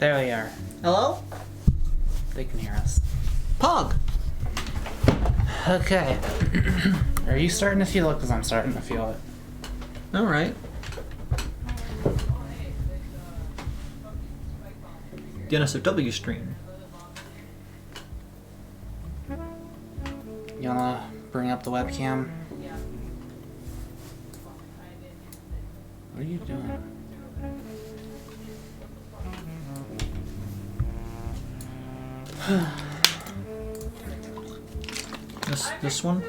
There we are. Hello? They can hear us. Pog! Okay. Are you starting to feel it? Because I'm starting to feel it. Alright. The NSFW stream. You wanna bring up the webcam? What are you doing? This one?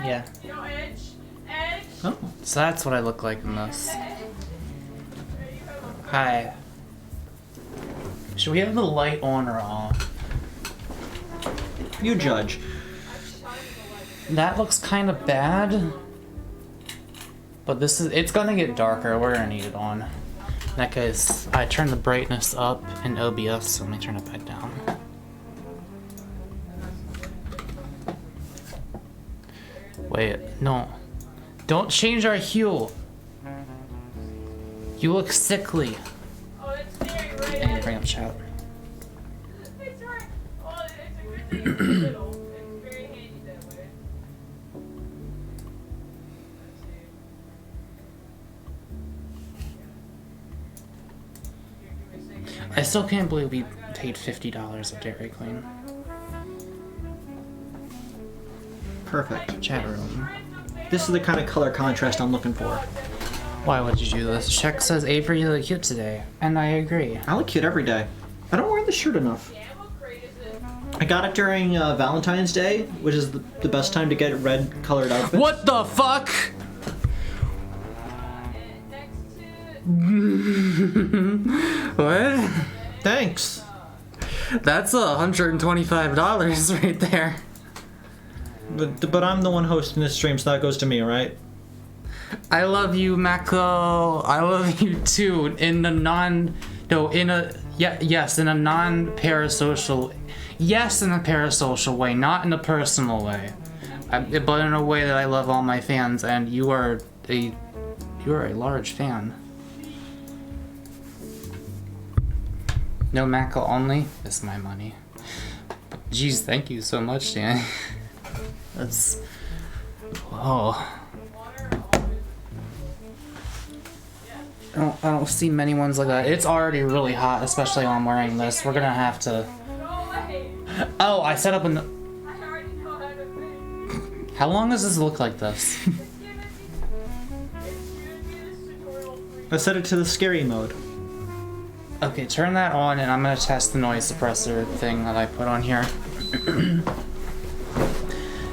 Yeah. Oh. So that's what I look like in this. Hi. Should we have the light on or off? You judge. That looks kind of bad. But it's gonna get darker. We're gonna need it on. In that case, I turned the brightness up in OBS, so let me turn it back down. Wait, no. Don't change our hue. You look sickly. Oh, it's very red. I need to bring up chat. It's right. Oh, it's a good thing it's little. It's very handy that way. Let's see. I still can't believe we paid $50 at Dairy Queen. Perfect. Chat room. This is the kind of color contrast I'm looking for. Why would you do this? Check says Avery, you look cute today. And I agree. I look cute every day. I don't wear this shirt enough. Yeah, what grade is it? I got it during Valentine's Day, which is the best time to get a red colored outfit. What the fuck? Next to... What? Thanks. That's $125 right there. But I'm the one hosting this stream, so that goes to me, right? I love you, Mako. I love you too. In a non-parasocial. Yes, in a parasocial way, not in a personal way, but in a way that I love all my fans, and you are a large fan. No Mako only. This is my money. Jeez, thank you so much, Danny. That's. Oh. I don't see many ones like that. It's already really hot, especially while I'm wearing this. We're gonna have to. Oh, I set up in the. I already know how to think. How long does this look like this? I set it to the scary mode. Okay, turn that on, and I'm gonna test the noise suppressor thing that I put on here.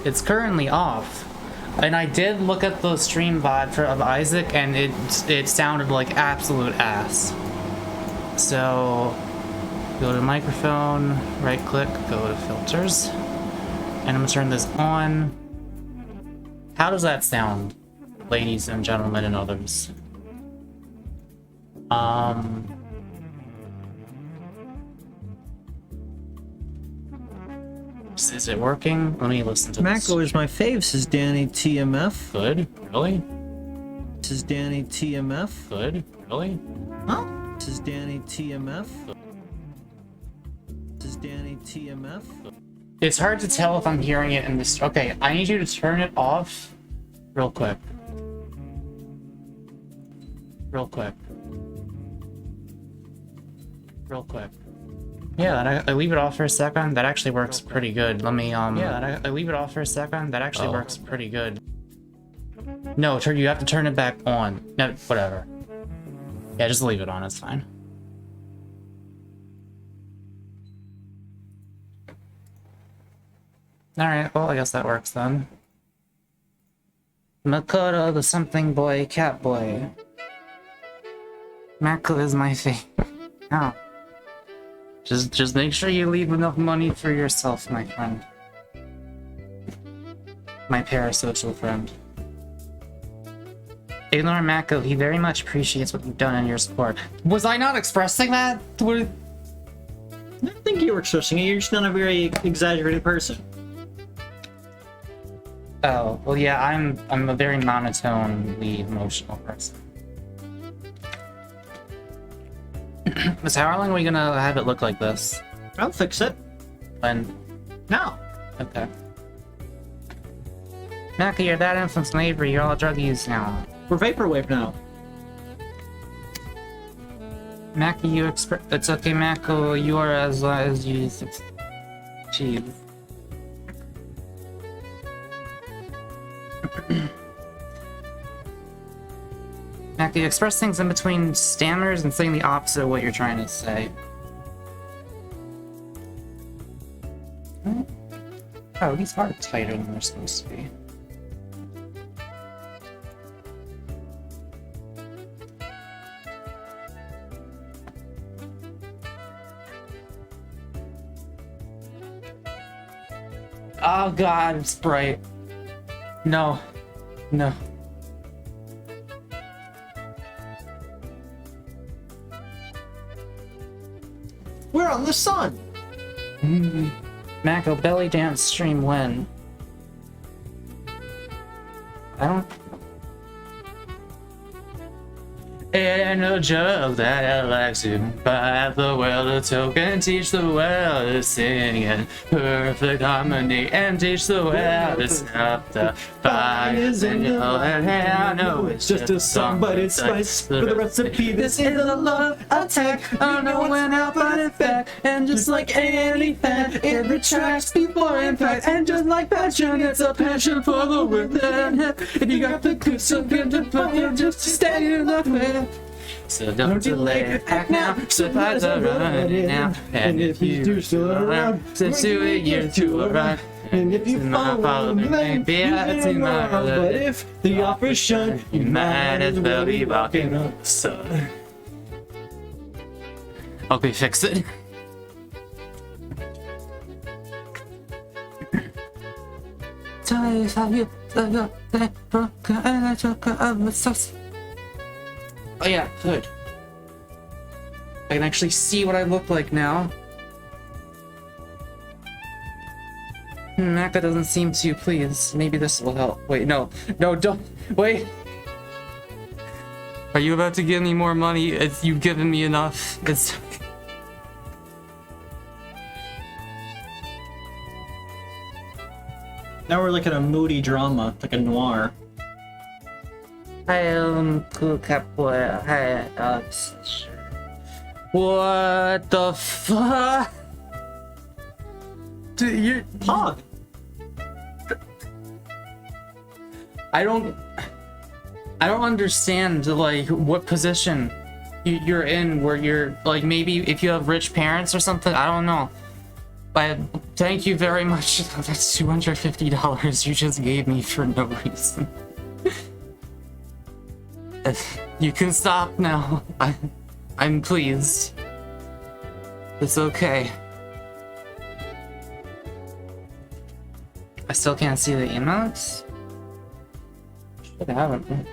It's currently off, and I did look at the stream VOD of Isaac, and it sounded like absolute ass. So, go to microphone, right click, go to filters, and I'm gonna turn this on. How does that sound, ladies and gentlemen and others? Is it working? Let me listen to this. Mako is my fave, says Danny TMF. Good? Really? Says Danny TMF. Good? Really? Huh? Says Danny TMF. Says Danny TMF. It's hard to tell if I'm hearing it in this. Okay, I need you to turn it off real quick. Real quick. Real quick. Yeah, I leave it off for a second. That actually works pretty good. Let me, Yeah, I leave it off for a second. That actually works pretty good. No, you have to turn it back on. No, whatever. Yeah, just leave it on. It's fine. Alright, well, I guess that works then. Makoto, the something boy, cat boy. Mako is my favorite. Oh. Just make sure you leave enough money for yourself, my friend. My parasocial friend. Ignore Mako, he very much appreciates what you've done and your support. Was I not expressing that? I don't think you were expressing it, you're just not a very exaggerated person. Oh, well yeah, I'm a very monotonely emotional person. So how long are we gonna have it look like this? I'll fix it. When? Now. Okay. Maka, you're that infant slavery, you're all drug use now. We're Vaporwave now. Maka, it's okay, Mako, you are as long as you achieve. Maka, you express things in between stammers and saying the opposite of what you're trying to say. Oh, these are tighter than they're supposed to be. Oh god, it's bright. No. No. We're on the sun! Mako, belly dance stream when? I don't... Ain't no joke that I like to buy the world a token, teach the world to sing in perfect harmony, and teach the world to stop the fires in your head. I know it's just a song, but it's spice for the recipe. This is a love attack. I don't know when out, but in fact, and just like any fan, it retracts before impact, and just like passion, it's a passion for the within. And you got the good so good to put it just to stay in the fair. So don't delay, act now, supplies are running now. And if you do still around, since 2 years to arrive. And if you follow me, maybe I'd see my but if the offer's shown, you might as well be walking on the sun. Okay, fix it. Tell me how you oh yeah, good. I can actually see what I look like now. Maka doesn't seem too pleased. Maybe this will help. Wait, no. No, don't. Wait. Are you about to give me more money? You've given me enough. It's... Now we're like in a moody drama, like a noir. Hi, cool catboy. Hi, Alex. Sure. What the fuck? Dude, you're... Pog! I don't understand, like, what position you're in where you're, like, maybe if you have rich parents or something, I don't know. But thank you very much. That's $250 you just gave me for no reason. You can stop now. I'm pleased. It's okay. I still can't see the emotes? Should have them.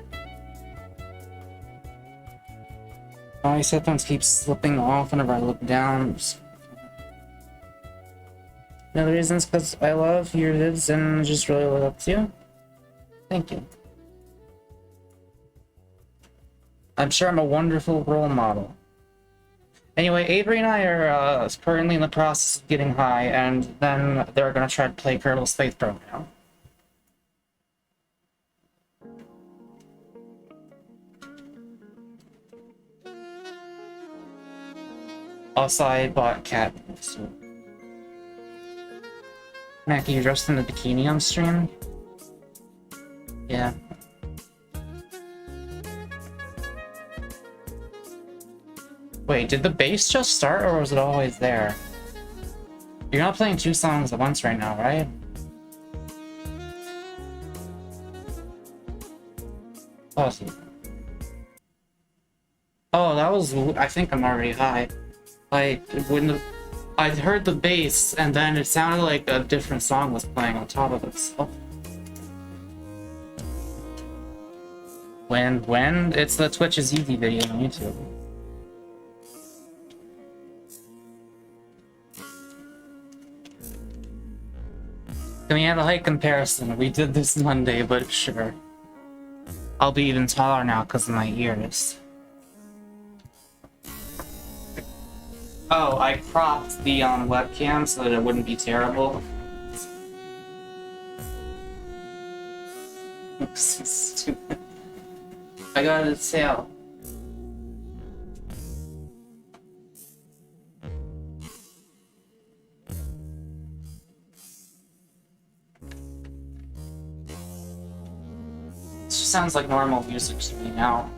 My headphones keep slipping off whenever I look down. Another reason is because I love your vids and just really look up to you. Thank you. I'm sure I'm a wonderful role model. Anyway, Avery and I are currently in the process of getting high, and then they're gonna try to play Kerbal Space Program. Also, I bought cat. So. Mackie, you're dressed in a bikini on stream? Yeah. Wait, did the bass just start, or was it always there? You're not playing 2 songs at once right now, right? Awesome. Oh, that was... I think I'm already high. Like, when I heard the bass, and then it sounded like a different song was playing on top of itself. When? It's the Twitch's Easy video on YouTube. Can we have a height comparison? We did this Monday, but sure. I'll be even taller now because of my ears. Oh, I cropped the webcam so that it wouldn't be terrible. Stupid. I got a tail. This just sounds like normal music to me now.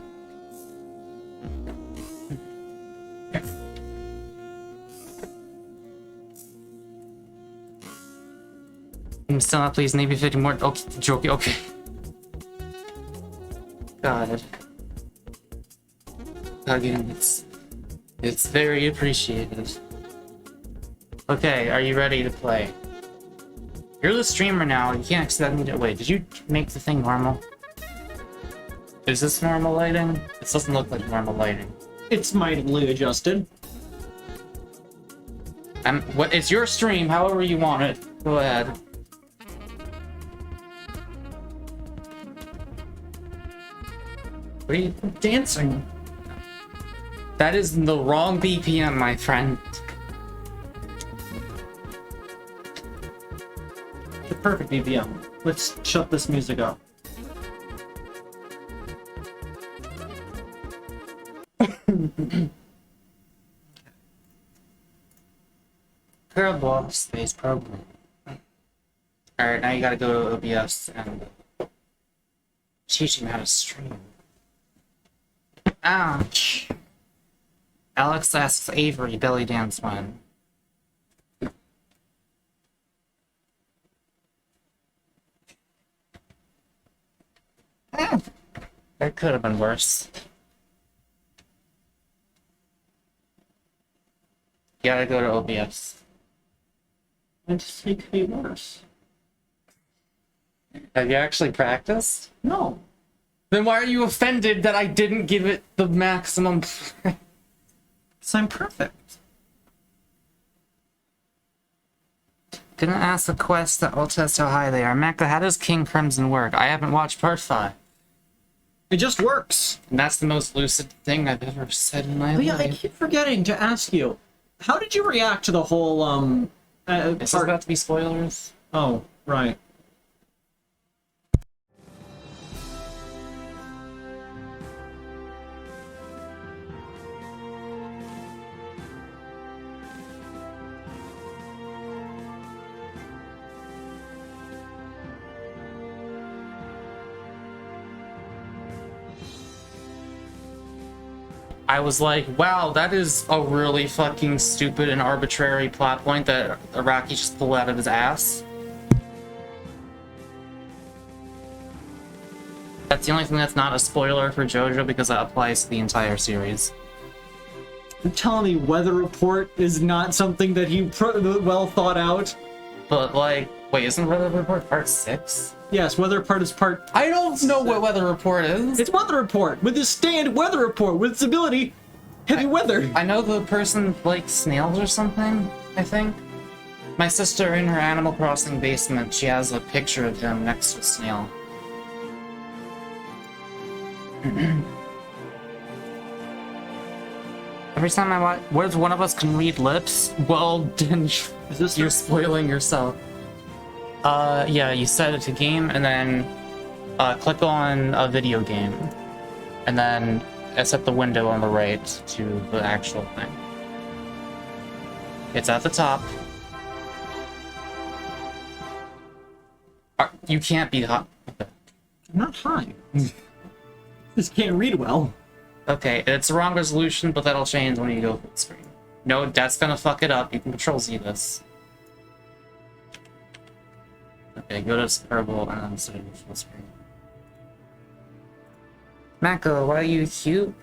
I'm still not pleased. Maybe 50 more. Okay, joking. Okay. God. Again, it's very appreciated. Okay, are you ready to play? You're the streamer now. You can't expect me to wait. Did you make the thing normal? Is this normal lighting? This doesn't look like normal lighting. It's mildly adjusted. It's your stream, however you want it. Go ahead. What are you dancing? That is the wrong BPM, my friend. The perfect BPM. Let's shut this music up. Kerbal Space Program. Alright, now you gotta go to OBS and teach him how to stream. Ouch. Alex asks Avery, belly dance when. That could have been worse. You gotta go to OBS. And just make it worse. Have you actually practiced? No. Then why are you offended that I didn't give it the maximum? Because I'm perfect. Gonna ask a quest that will test how high they are. Mecca, how does King Crimson work? I haven't watched part 5. It just works. And that's the most lucid thing I've ever said in my But yeah, I life. keep forgetting to ask you, how did you react to the whole, This is about to be spoilers. Oh, right. I was like, wow, that is a really fucking stupid and arbitrary plot point that Araki just pulled out of his ass. That's the only thing that's not a spoiler for JoJo because that applies to the entire series. You're telling me Weather Report is not something that he well thought out? But like, wait, isn't Weather Report part 6? Yes, Weather Report is part... I don't know what Weather Report is. It's Weather Report, with his stand Weather Report, with its ability, heavy weather. I know the person likes snails or something, I think. My sister in her Animal Crossing basement, she has a picture of him next to a snail. Every time I watch, what if one of us can read lips? Well, then Is this you're spoiling yourself. Yeah, you set it to game, and then click on a video game, and then set the window on the right to the actual thing. It's at the top. You can't be hot. Okay. I'm not high. Just can't read well. Okay, it's the wrong resolution, but that'll change when you go full screen. No, that's gonna fuck it up. You can Control Z this. Okay, go to Kerbal and then set it to full screen. Mako, why are you cute?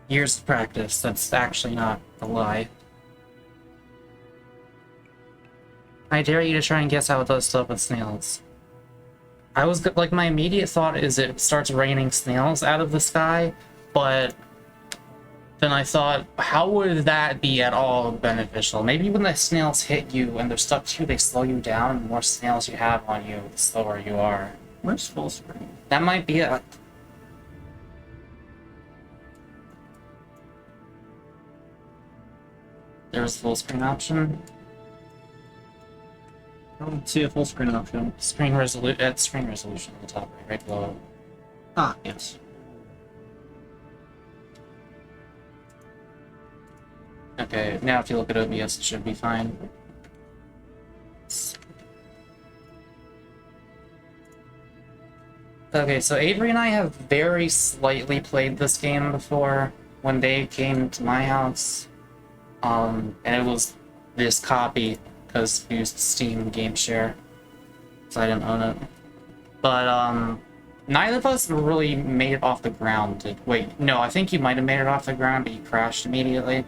Years of practice. That's actually not a lie. I dare you to try and guess how it does stuff with snails. I was like, my immediate thought is it starts raining snails out of the sky, but then I thought, how would that be at all beneficial? Maybe when the snails hit you and they're stuck to you, they slow you down. The more snails you have on you, the slower you are. Where's full screen? That might be it. There's full screen option. I don't see a full screen option. Screen resolution at screen resolution at the top right below. Ah, yes. Okay, now if you look at OBS, it should be fine. Okay, so Avery and I have very slightly played this game before when they came to my house. And it was this copy because we used Steam Game Share, so I didn't own it. But neither of us really made it off the ground. Wait, no, I think you might have made it off the ground, but you crashed immediately.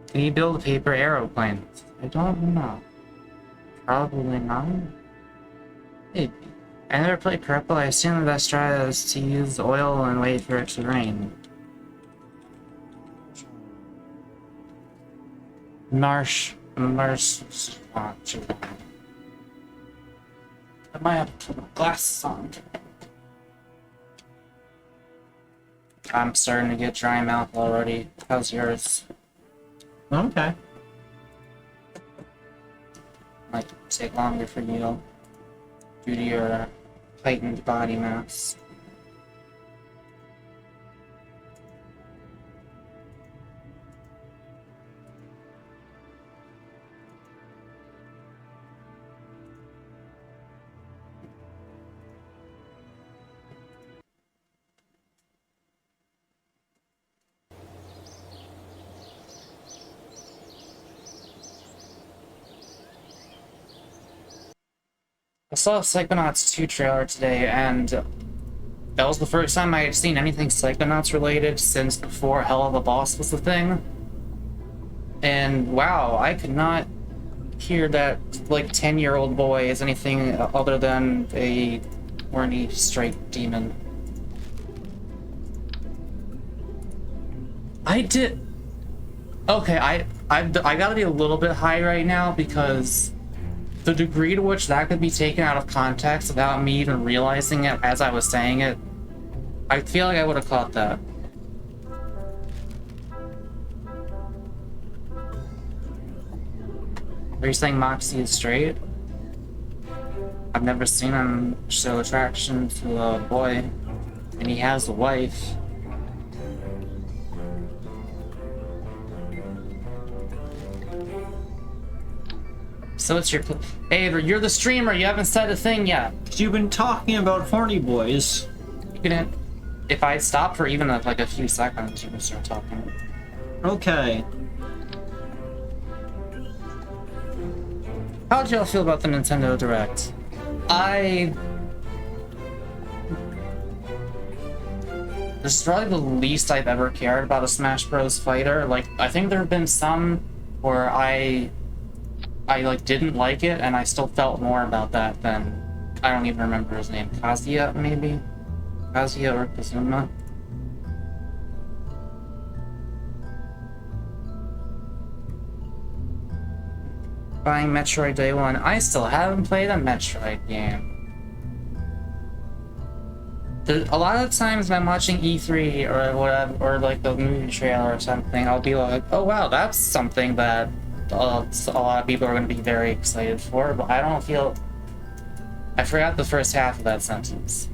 Can you build a paper aeroplane? I don't know. Probably not. Maybe. I never played Kerbal. I assume the best strategy is to use oil and wait for it to rain. Marsh. I might have to put my glasses on. I'm starting to get dry mouth already. How's yours? Okay. Might take longer for you due to your heightened body mass. I saw a Psychonauts 2 trailer today, and that was the first time I had seen anything Psychonauts related since before Hell of a Boss was the thing. And wow, I could not hear that like 10-year-old boy as anything other than a horny straight demon. I did. Okay, I gotta be a little bit high right now because the degree to which that could be taken out of context without me even realizing it as I was saying it, I feel like I would have caught that. Are you saying Moxie is straight? I've never seen him show attraction to a boy, and he has a wife. So it's your... Avery, you're the streamer, you haven't said a thing yet. You've been talking about horny boys. You can... If I stop for even like a few seconds, you can start talking. Okay. How did y'all feel about the Nintendo Direct? This is probably the least I've ever cared about a Smash Bros. Fighter. Like, I think there have been some where I like didn't like it, and I still felt more about that than, I don't even remember his name, Kazuya maybe? Kazuya or Kazuma? Buying Metroid Day 1. I still haven't played a Metroid game. A lot of times when I'm watching E3 or whatever, or like the movie trailer or something, I'll be like, oh wow, that's something that a lot of people are going to be very excited for, but I don't feel... I forgot the first half of that sentence.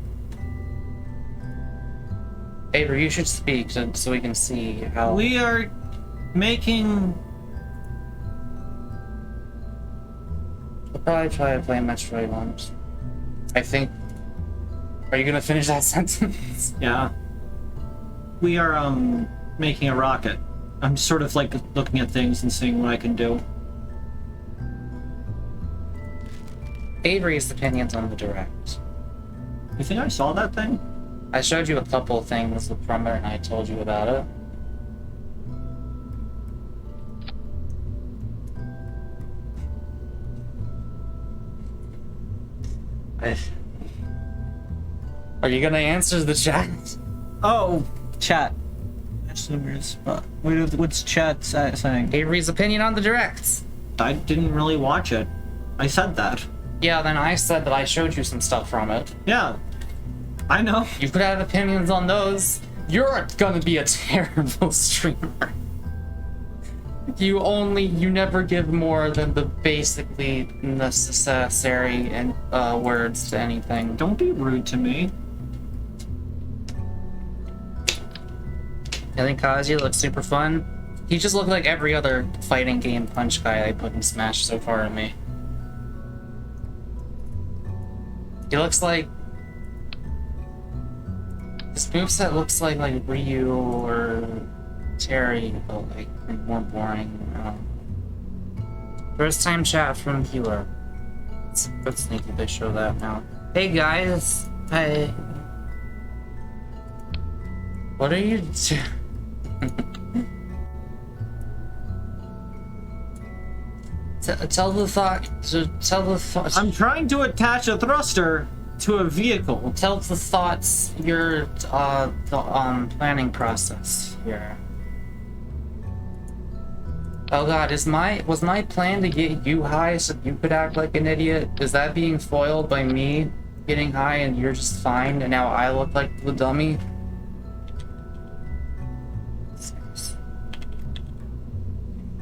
Avery, you should speak so we can see how... We are making... We'll probably try to play Metroid once. I think... Are you gonna finish that sentence? Yeah. We are, making a rocket. I'm sort of like looking at things and seeing what I can do. Avery's opinions on the Direct. You think I saw that thing? I showed you a couple of things from it and I told you about it. Are you gonna answer the chat? Oh, chat. What's chat saying? Avery's opinion on the Direct. I didn't really watch it. I said that. Yeah, then I said that I showed you some stuff from it. Yeah. I know. You could have opinions on those. You're gonna be a terrible streamer. You never give more than the basically necessary and words to anything. Don't be rude to me. I think Kaji looks super fun. He just looked like every other fighting game punch guy I put in Smash so far to me. He looks like... His moveset looks like Ryu or Terry, but like more boring. First time chat from Healer. It's sneaky they show that now. Hey guys! Hi. What are you doing? Tell the thought. I'm trying to attach a thruster to a vehicle. Tell the thoughts your planning process here. Oh god, was my plan to get you high so you could act like an idiot? Is that being foiled by me getting high and you're just fine and now I look like the dummy?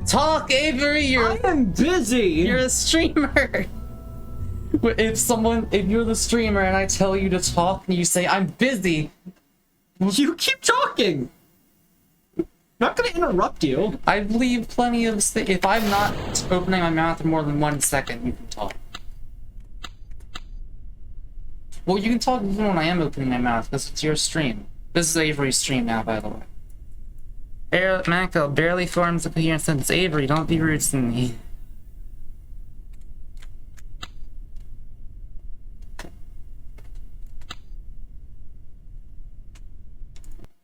Talk, Avery! I am busy! You're a streamer! If you're the streamer and I tell you to talk and you say, I'm busy! You keep talking! I'm not gonna interrupt you. I leave plenty of if I'm not opening my mouth for more than 1 second, you can talk. Well, you can talk even when I am opening my mouth, because it's your stream. This is Avery's stream now, by the way. Mako barely forms a coherent sentence. Avery, don't be rude to me.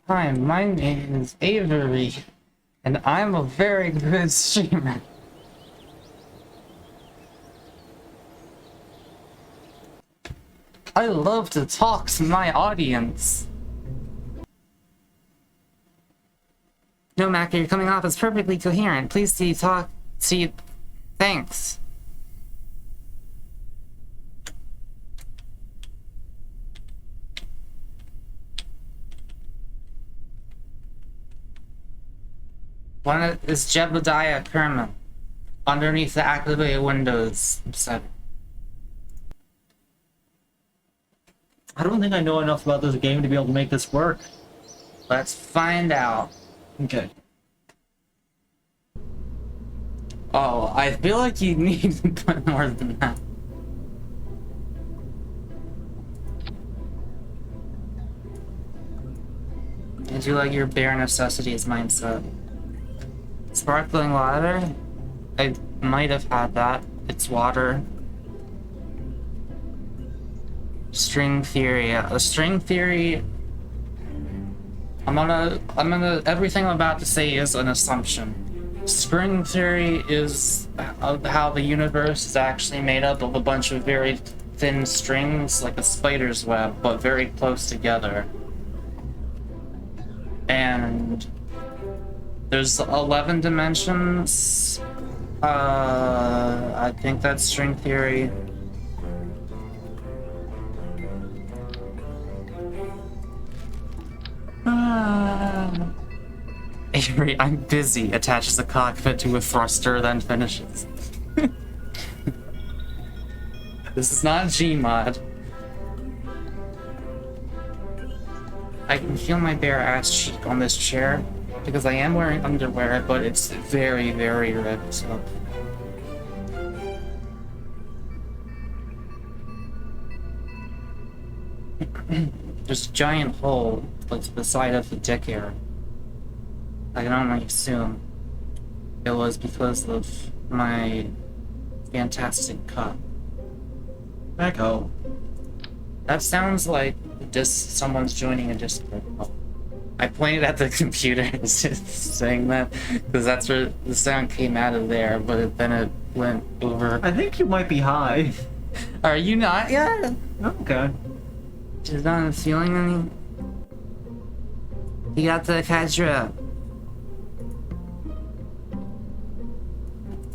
Hi, my name is Avery, and I'm a very good streamer. I love to talk to my audience. No, Mako, you're coming off as perfectly coherent. Please thanks. One is Jebediah Kerman, underneath the activate Windows setting. I don't think I know enough about this game to be able to make this work. Let's find out. Okay. Oh, I feel like you need to put more than that. Did you like your bare necessities mindset? Sparkling water? I might have had that. It's water. String theory. The string theory. Everything I'm about to say is an assumption. String theory is how the universe is actually made up of a bunch of very thin strings, like a spider's web, but very close together. And there's 11 dimensions. I think that's string theory. Avery, I'm busy. Attaches a cockpit to a thruster, then finishes. This is not Gmod. I can feel my bare ass cheek on this chair because I am wearing underwear, but it's very, very ripped, so. There's a giant hole like to the side of the dick area. I can only assume it was because of my fantastic cut. Echo. That sounds like someone's joining a Discord. I pointed at the computer saying that because that's where the sound came out of there, but then it went over. I think you might be high. Are you not yet? Okay. Just not feeling any. You got the Kadra.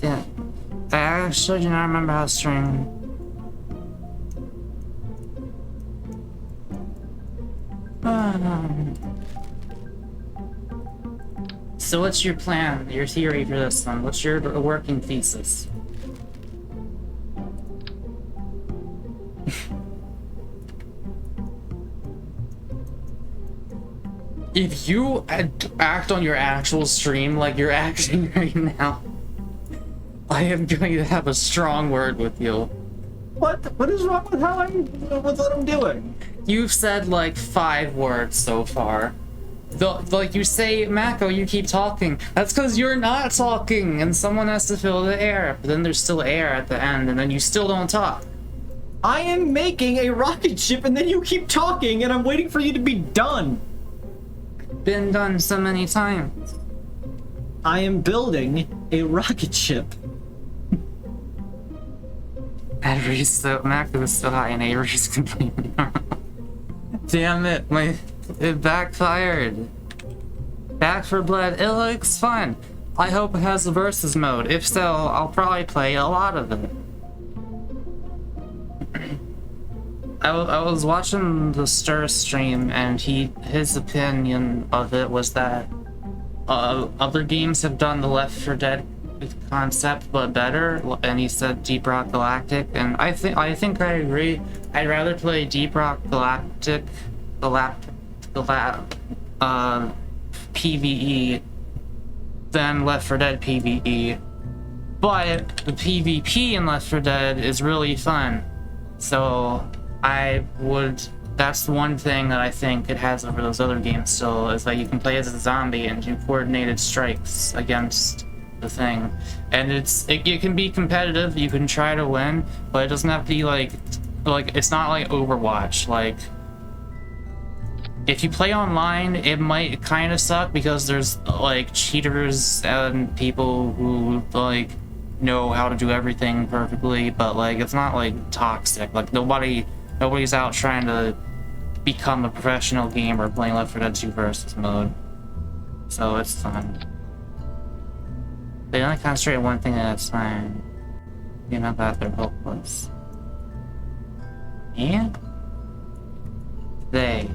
Yeah. I actually do not remember how to string. So what's your plan, your theory for this one? What's your working thesis? If you act on your actual stream like you're acting right now, I am going to have a strong word with you. What is wrong with with what I'm doing? You've said like 5 words so far. Like you say, Mako, you keep talking. That's because you're not talking, and someone has to fill the air. But then there's still air at the end, and then you still don't talk. I am making a rocket ship, and then you keep talking, and I'm waiting for you to be done. Been done so many times. I am building a rocket ship. Avery's so Mako is so high, and Avery's completely normal. Damn it, it backfired. Back for Blood, it looks fun. I hope it has a versus mode. If so, I'll probably play a lot of it. I was watching the Stir stream, and his opinion of it was that other games have done the Left 4 Dead concept but better, and he said Deep Rock Galactic, and I think I agree. I'd rather play Deep Rock Galactic PvE than Left 4 Dead PvE, but the PvP in Left 4 Dead is really fun. So that's the one thing that I think it has over those other games still, is that you can play as a zombie and do coordinated strikes against the thing. And it can be competitive, you can try to win, but it doesn't have to be like it's not like Overwatch. Like, if you play online, it might kind of suck because there's like cheaters and people who like know how to do everything perfectly, but like it's not like toxic. Like nobody's out trying to become a professional gamer playing Left 4 Dead 2 versus mode. So it's fun. They only concentrate on one thing at a time. You know that they're hopeless. And they.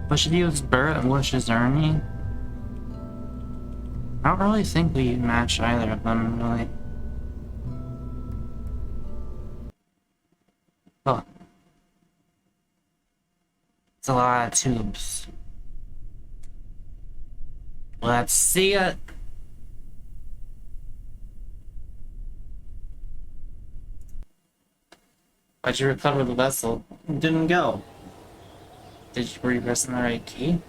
What should use Bert and what should Ernie? I don't really think we match either of them, really. Oh. It's a lot of tubes. Let's see it. Why'd you recover the vessel? Didn't go. Were you pressing the right key?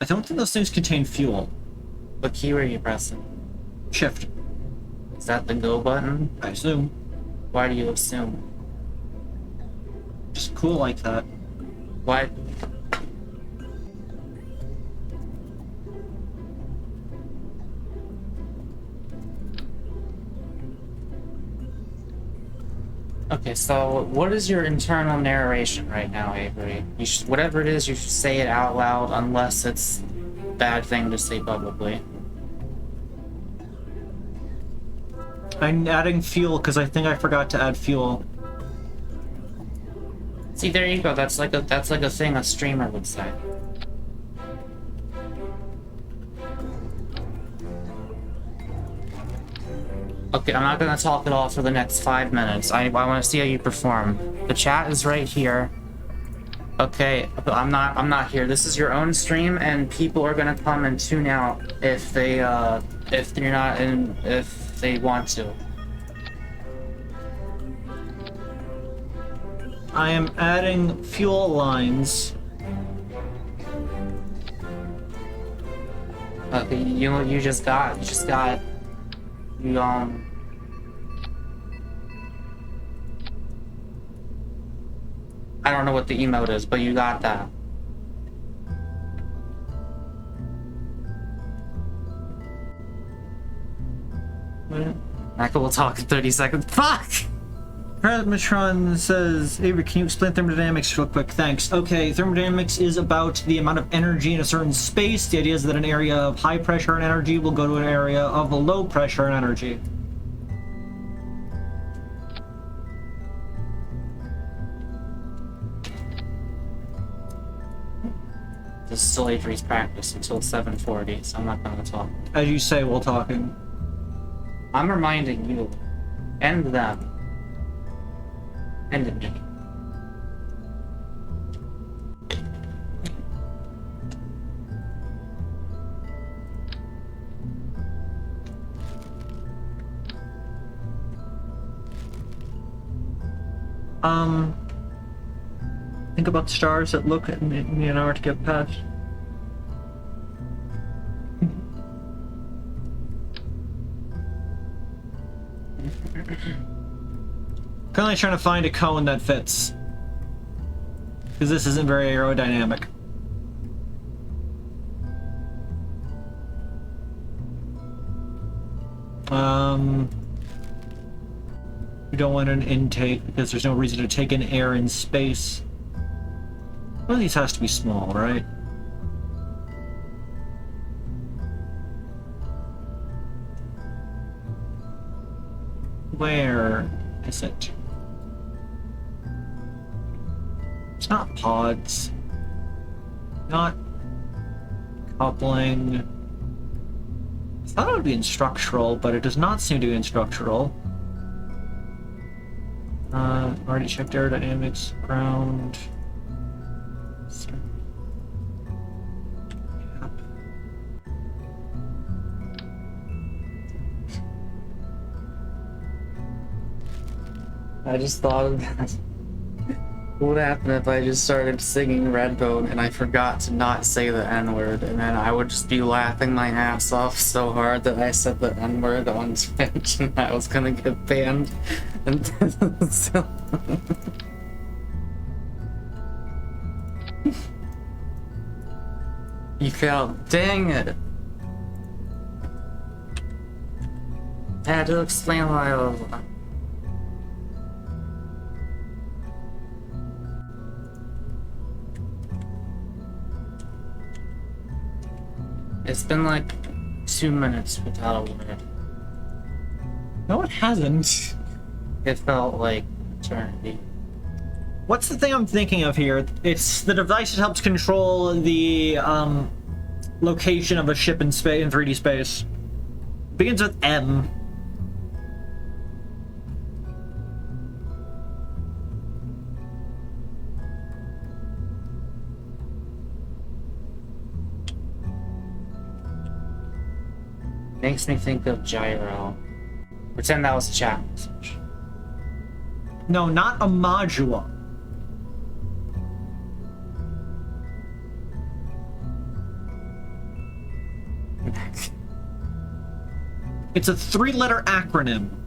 I don't think those things contain fuel. What key were you pressing? Shift. Is that the go button? I assume. Why do you assume? Just cool like that. Why? Okay, so what is your internal narration right now, Avery? Whatever it is, you should say it out loud unless it's a bad thing to say publicly. I'm adding fuel because I think I forgot to add fuel. See, there you go. That's like a thing a streamer would say. Okay, I'm not gonna talk at all for the next 5 minutes. I want to see how you perform. The chat is right here. Okay, but I'm not here. This is your own stream, and people are gonna come and tune out if they want to. I am adding fuel lines. Okay, you just got you I don't know what the emote is, but you got that. Maka will talk in 30 seconds. Fuck! Prasmatron says, Avery, can you explain thermodynamics real quick? Thanks. Okay, thermodynamics is about the amount of energy in a certain space. The idea is that an area of high pressure and energy will go to an area of low pressure and energy. this is still Avery's practice until 7:40, so I'm not gonna talk. As you say while talking. I'm reminding you, and them, and me. Think about stars that look in the Antarctica past. Currently trying to find a cone that fits. Because this isn't very aerodynamic. We don't want an intake because there's no reason to take in air in space. One of these has to be small, right? Where is it? It's not pods. Not coupling. I thought it would be in structural, but it does not seem to be in structural. Already checked aerodynamics, ground. I just thought of that. What would happen if I just started singing Redbone and I forgot to not say the N-word, and then I would just be laughing my ass off so hard that I said the N-word on Twitch and I was gonna get banned. And so... You failed. Dang it. I had to explain why I was... It's been like 2 minutes without a word. No, it hasn't. It felt like eternity. What's the thing I'm thinking of here? It's the device that helps control the location of a ship in space, in 3D space. Begins with M. Makes me think of gyro. Pretend that was a chat message. No, not a module. It's a 3-letter acronym.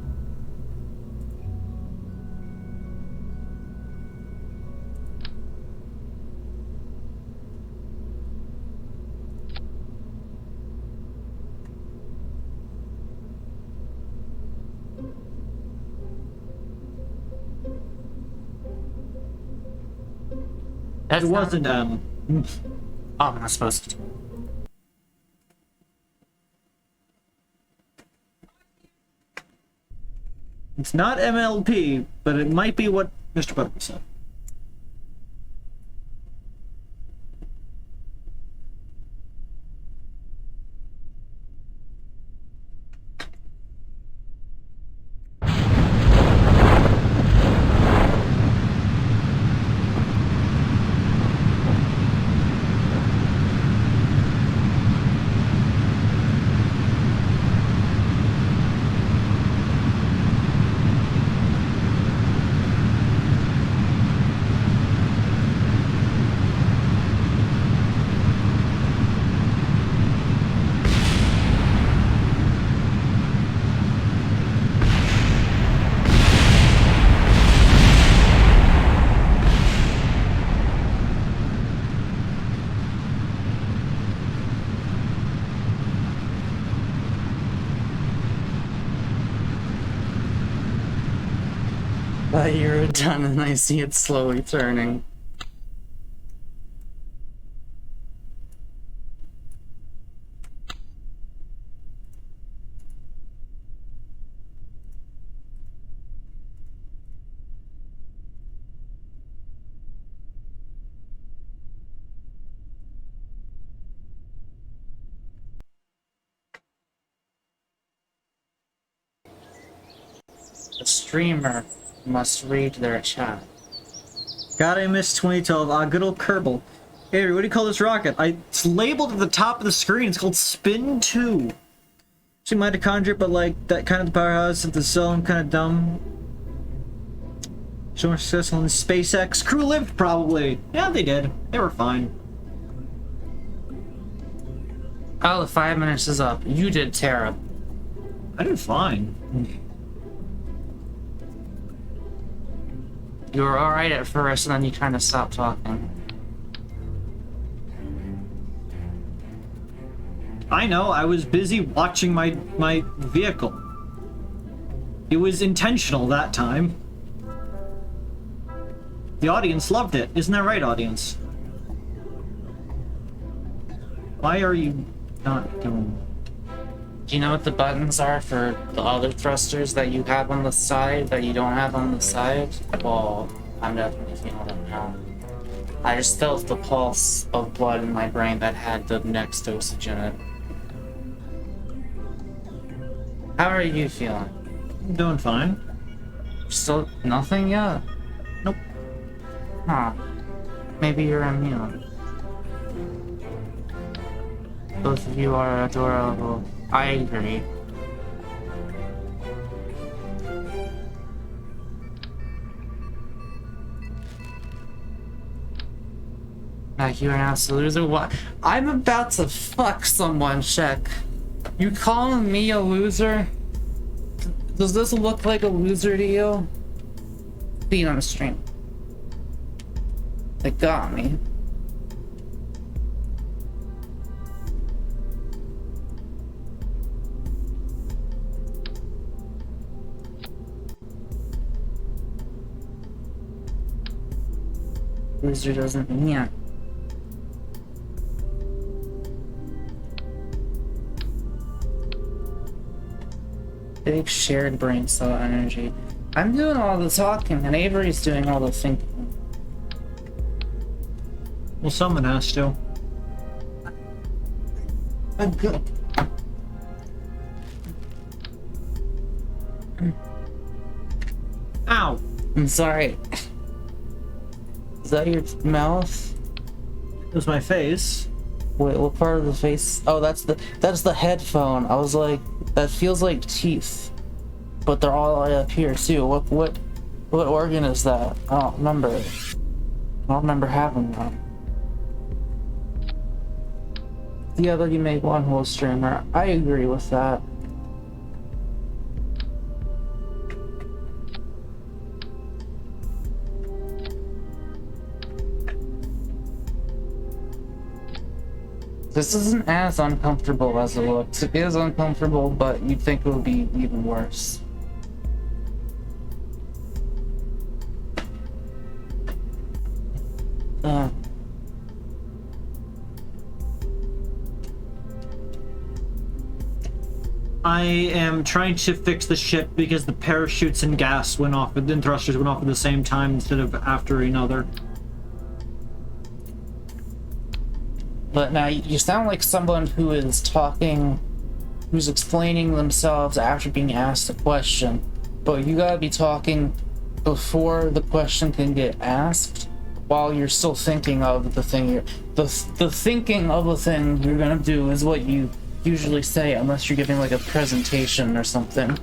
It wasn't Oh, I'm not supposed to. It's not MLP, but it might be what Mr. Butler said. You're done and I see it slowly turning. The streamer must read their chat. God, I miss 2012. Ah, good old Kerbal. Avery, what do you call this rocket? It's labeled at the top of the screen. It's called Spin 2. See mitochondria, but like that kind of powerhouse at the zone, kind of dumb. So much successful in SpaceX. Crew lived, probably. Yeah, they did. They were fine. Oh, the 5 minutes is up. You did terrible. I did fine. You were alright at first, and then you kind of stopped talking. I know, I was busy watching my vehicle. It was intentional that time. The audience loved it. Isn't that right, audience? Why are you not doing... Do you know what the buttons are for the other thrusters that you have on the side that you don't have on the side? Well, I'm definitely feeling it now. I just felt the pulse of blood in my brain that had the next dosage in it. How are you feeling? I'm doing fine. Still nothing yet? Nope. Huh. Maybe you're immune. Both of you are adorable. I agree. Like you're an absolute loser? What? I'm about to fuck someone, check. You calling me a loser? Does this look like a loser to you? Being on the stream. They got me. Loser doesn't, yeah. Big shared brain cell energy. I'm doing all the talking and Avery's doing all the thinking. Well, someone has to. I'm good. Ow! I'm sorry. Is that your mouth? It was my face. Wait, what part of the face? Oh, that's the headphone. I was like, that feels like teeth, but they're all up here too. What organ is that? I don't remember. I don't remember having one. The other you make one whole streamer. I agree with that. This isn't as uncomfortable as it looks. It is uncomfortable, but you'd think it would be even worse. I am trying to fix the ship because the parachutes and gas went off, and then thrusters went off at the same time instead of after another. But now you sound like someone who is talking, who's explaining themselves after being asked a question. But you gotta be talking before the question can get asked, while you're still thinking of the thing you're... The thinking of the thing you're gonna do is what you usually say, unless you're giving like a presentation or something.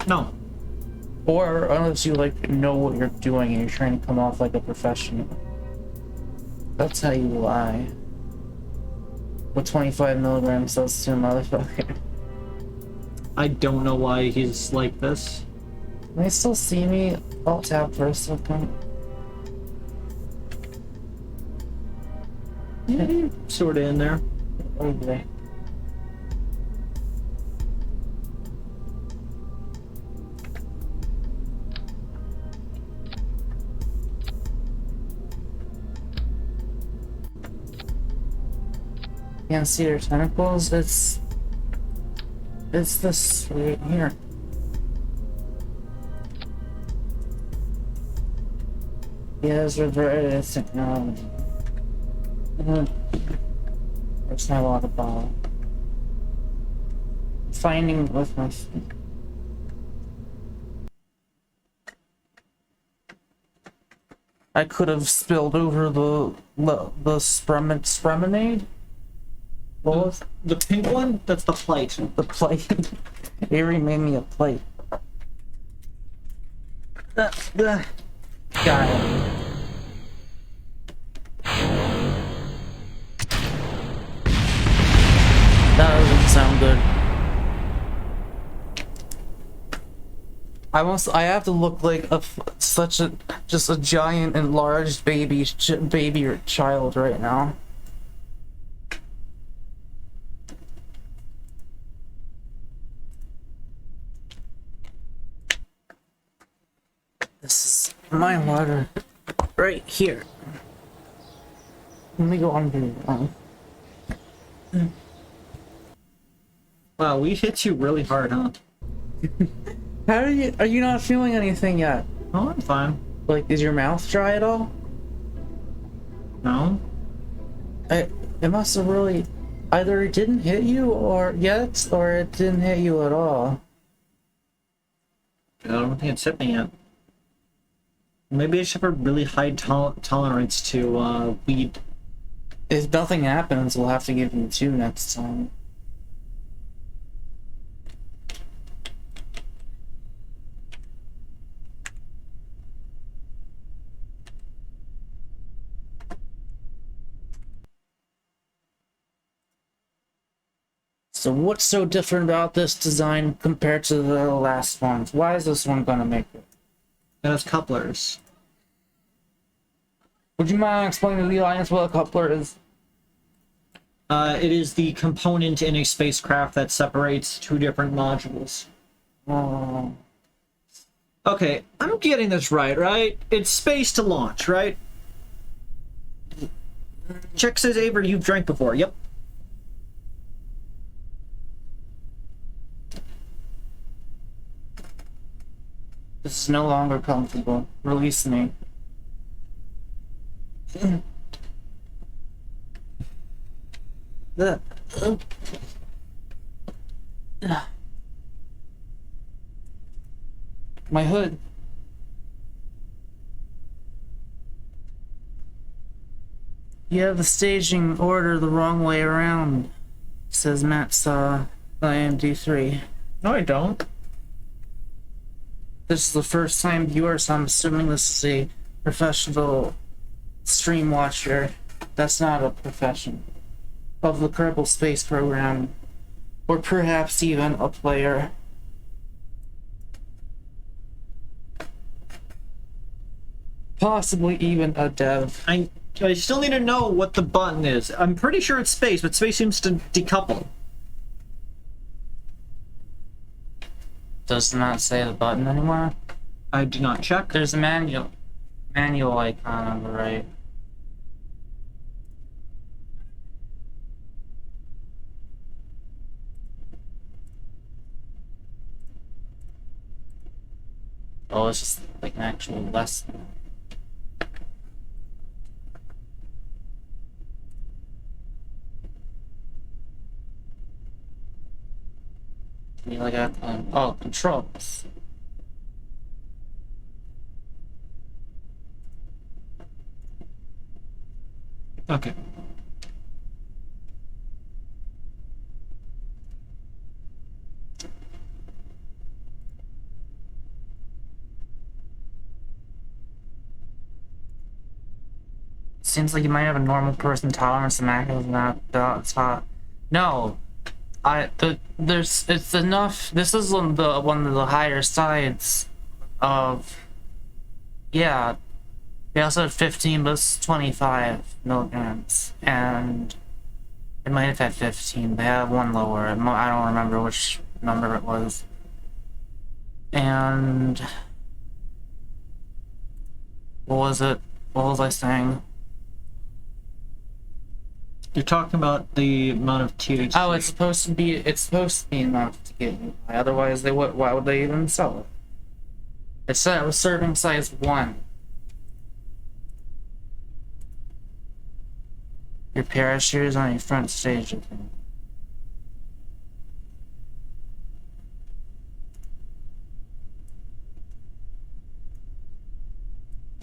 No. Or unless you like know what you're doing and you're trying to come off like a professional. That's how you lie. What 25 milligrams does to a motherfucker. I don't know why he's like this. Can they still see me? I'll tap for a second. Yeah, sort of in there. Okay. Can't see their tentacles. It's this right here. Yes, reverse technology. There's not a lot of ball. Finding with my feet. I could have spilled over the spremonade. What was The pink one? That's the plate. the plate? Avery made me a plate. Got it. That doesn't sound good. I have to look like just a giant enlarged baby or child right now. This is my water right here. Let me go under. Wow, we hit you really hard, huh? How are you not feeling anything yet? Oh, I'm fine. Like, is your mouth dry at all? No? It must have really, either it didn't hit you or it didn't hit you at all. I don't think it's hit me yet. Maybe I just have a really high tolerance to weed. If nothing happens, we'll have to give you 2 next time. So what's so different about this design compared to the last ones? Why is this one gonna make it? It has couplers. Would you mind explaining to the audience what a coupler is? It is the component in a spacecraft that separates 2 different modules. Oh. Okay, I'm getting this right? It's space to launch, right? Check says Avery, you've drank before. Yep. This is no longer comfortable. Release me. My hood. You have the staging order the wrong way around, says Matt Saw, IMD3. No, I don't. This is the first time viewer, so I'm assuming this is a professional stream watcher. That's not a profession. Of the Kerbal Space Program. Or perhaps even a player. Possibly even a dev. I still need to know what the button is. I'm pretty sure it's space, but space seems to decouple. Does not say the button anymore. I do not check. There's a manual icon on the right. Oh, it's just like an actual lesson. You like oh, controls. Okay. Seems like you might have a normal person tolerance to macros and that's hot. No. It's enough. This is one of the higher sides of, yeah. They also had 15, but it's 25 milligrams, and it might have had 15. They have one lower. I don't remember which number it was. And what was it? What was I saying? You're talking about the amount of THC. Oh, it's supposed to be enough to get you high. Otherwise, why would they even sell it? It said it was serving size 1. Your parachute is on your front stage, I think.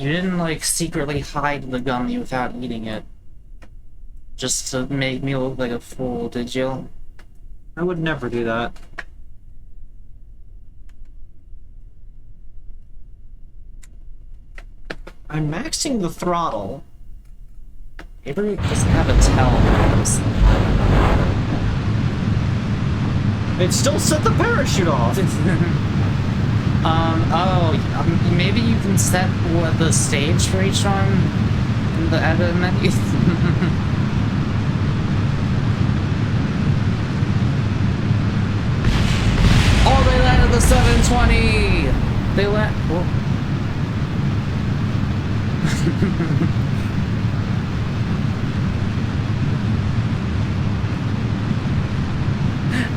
You didn't, like, secretly hide the gummy without eating it. Just to make me look like a fool, did you? I would never do that. I'm maxing the throttle. Avery doesn't have a tell. It still set the parachute off. Maybe you can set what the stage for each one in the edit menu. Oh, they landed the 720! They land. Oh.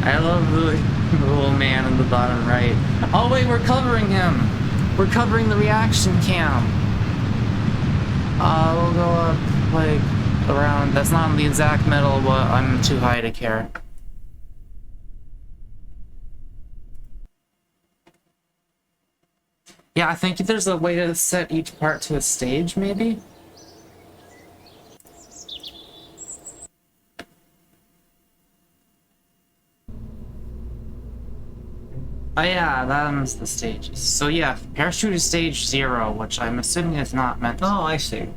I love the little man in the bottom right. Oh wait, we're covering him! We're covering the reaction cam! We'll go up, like, around... That's not in the exact middle, but I'm too high to care. Yeah, I think there's a way to set each part to a stage, maybe? Oh yeah, that's the stages. So yeah, parachute is stage 0, which I'm assuming is not meant to. Oh, I see.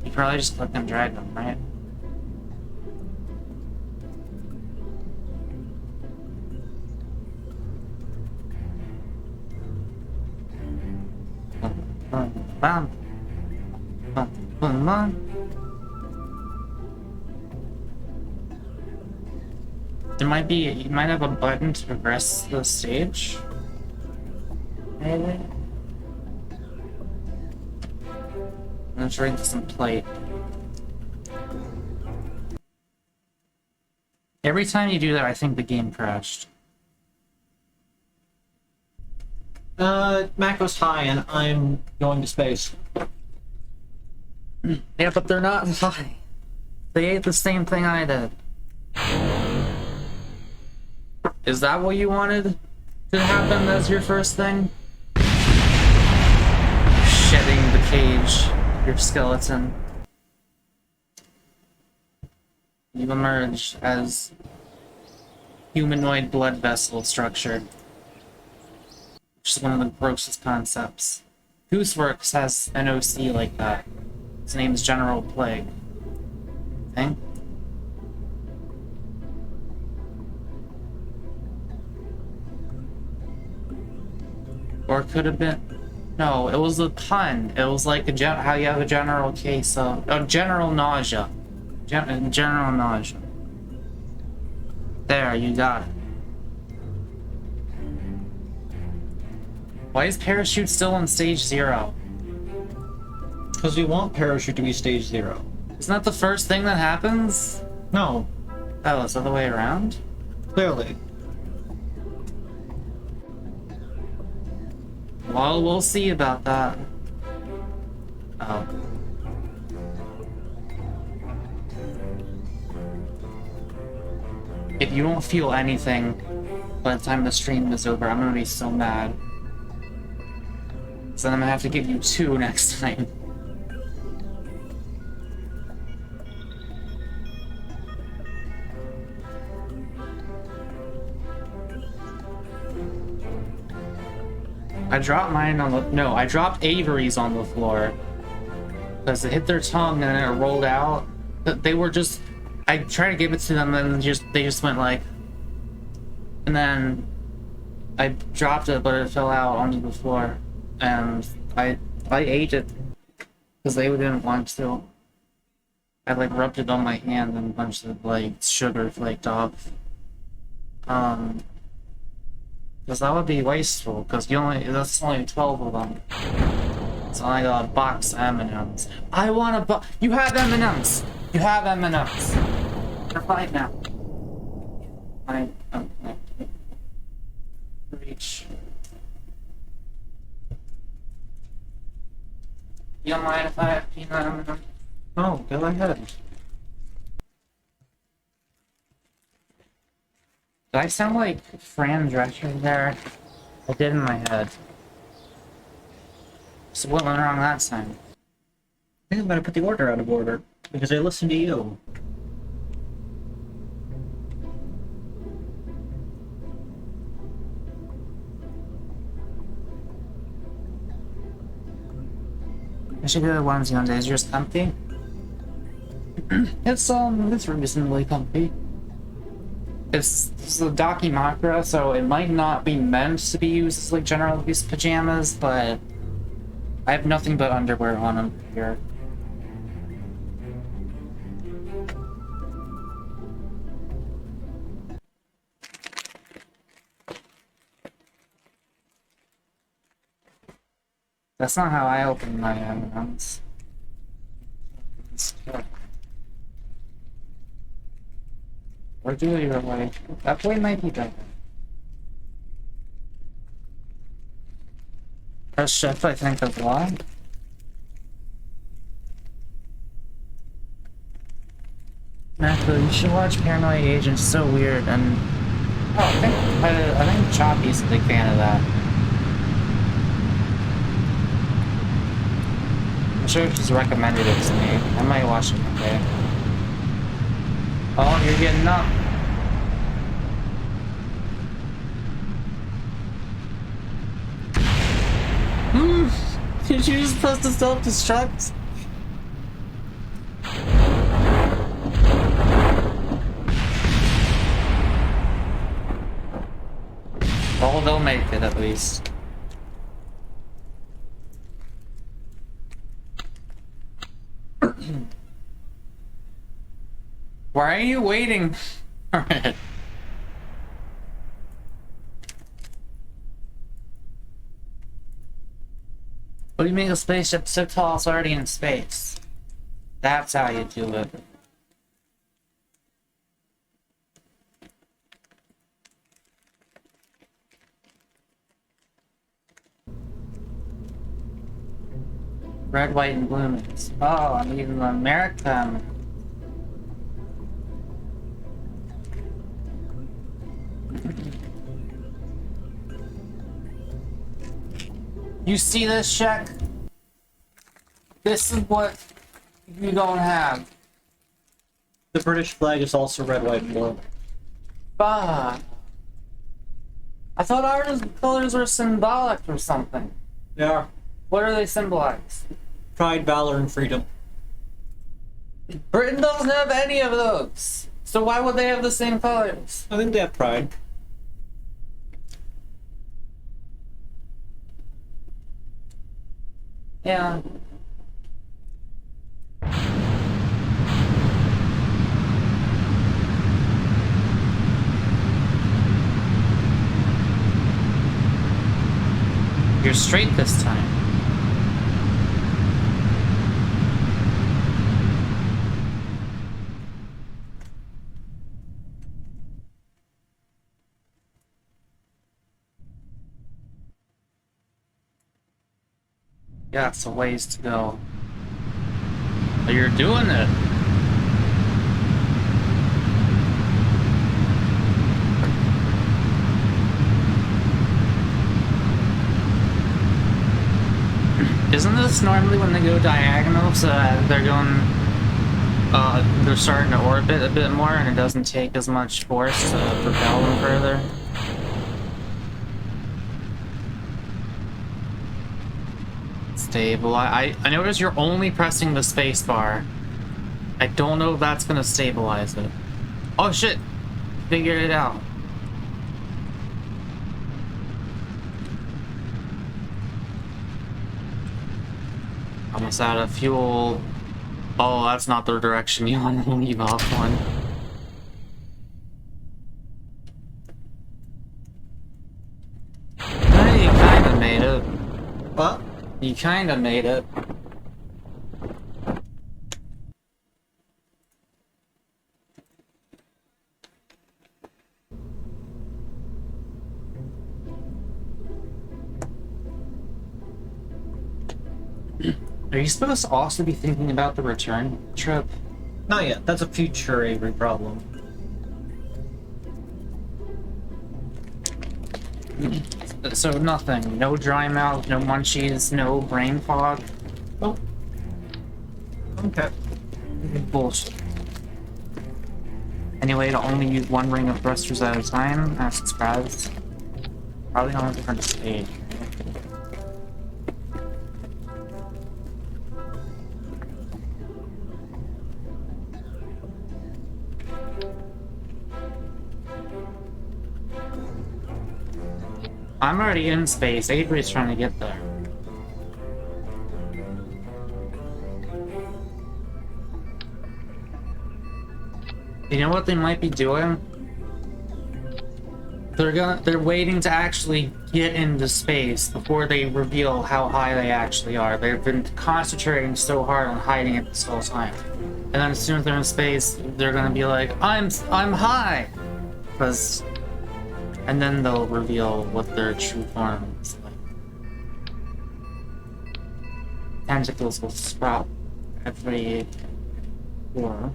You probably just click and drag them, right? There might be, you might have a button to progress the stage. Maybe? Let's drink some plate. Every time you do that, I think the game crashed. Macro's high and I'm going to space. Yeah, but they're not high. They ate the same thing I did. Is that what you wanted to happen as your first thing? Shedding the cage, your skeleton. You emerge as humanoid blood vessel structure. Which is one of the grossest concepts. Gooseworks has an OC like that. His name is General Plague. Okay? Or it could have been... No, it was a pun. It was like how you have a general case of... general nausea. General nausea. There, you got it. Why is parachute still on stage 0? Because we want parachute to be stage 0. Isn't that the first thing that happens? No, Oh, it's the other way around? clearly. Well, we'll see about that. Oh. If you don't feel anything by the time the stream is over, I'm gonna be so mad. So then I'm gonna have to give you 2 next time. I dropped mine on the... No, I dropped Avery's on the floor. Because it hit their tongue and then it rolled out. They were just... I tried to give it to them and they just went like... And then... I dropped it, but it fell out onto the floor. And I ate it. Because they didn't want to. I like rubbed it on my hand and a bunch of like sugar flaked off. Because that would be wasteful, because that's only 12 of them. So I got a box of M&Ms. I want a box. You have M&Ms! You have M&Ms! You're fine now. Reach. You don't mind if I have peanut M&Ms? Oh, go ahead. Did I sound like Fran Drescher there? I did in my head. So what went wrong that time? I think I'm gonna put the order out of order because I listened to you. I should go to onesie on days. Yours comfy? It's reasonably comfy. It's a Dakimakura, so it might not be meant to be used as like general use pajamas, but I have nothing but underwear on them here. That's not how I open my M&Ms. Or do it your way. That way might be better. Press shift, I think, of why. Marco, you should watch Paranoid Agent. It's so weird, and oh, I think Choppy's a big fan of that. I'm sure she's recommended it to me. I might watch it one day. Oh, you're getting up. Did you just press the self-destruct? Well, they'll make it at least. Why are you waiting? Alright. What do you mean a spaceship so tall it's already in space? That's how you do it. Red, white, and blue means. Oh, I'm even American. You see this, check? This is what you don't have. The British flag is also red, white, and blue. Bah. I thought ours colors were symbolic or something. Yeah. What are they symbolize? Pride, valor, and freedom. Britain doesn't have any of those. So why would they have the same colors? I think they have pride. Yeah. You're straight this time. Yeah, it's a ways to go. But you're doing it. Isn't this normally when they go diagonal, so they're starting to orbit a bit more and it doesn't take as much force to propel them further? Stable. I notice you're only pressing the space bar. I don't know if that's gonna stabilize it. Oh shit! Figured it out. Almost out of fuel. Oh, that's not the direction you want to leave off on. Hey, you kinda made it. What? You kinda made it. Are you supposed to also be thinking about the return trip? Not yet. That's a future Avery problem. So nothing. No dry mouth, no munchies, no brain fog. Oh. Okay. Bullshit. Anyway, to only use one ring of thrusters at a time, asks Braz. Probably on a different stage. I'm already in space. Avery's trying to get there. You know what they might be doing? They're waiting to actually get into space before they reveal how high they actually are. They've been concentrating so hard on hiding it this whole time. And then as soon as they're in space, they're gonna be like, I'm high! And then they'll reveal what their true form is like. Tentacles will sprout every floor.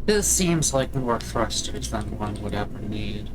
This seems like more thrusters than one would ever need.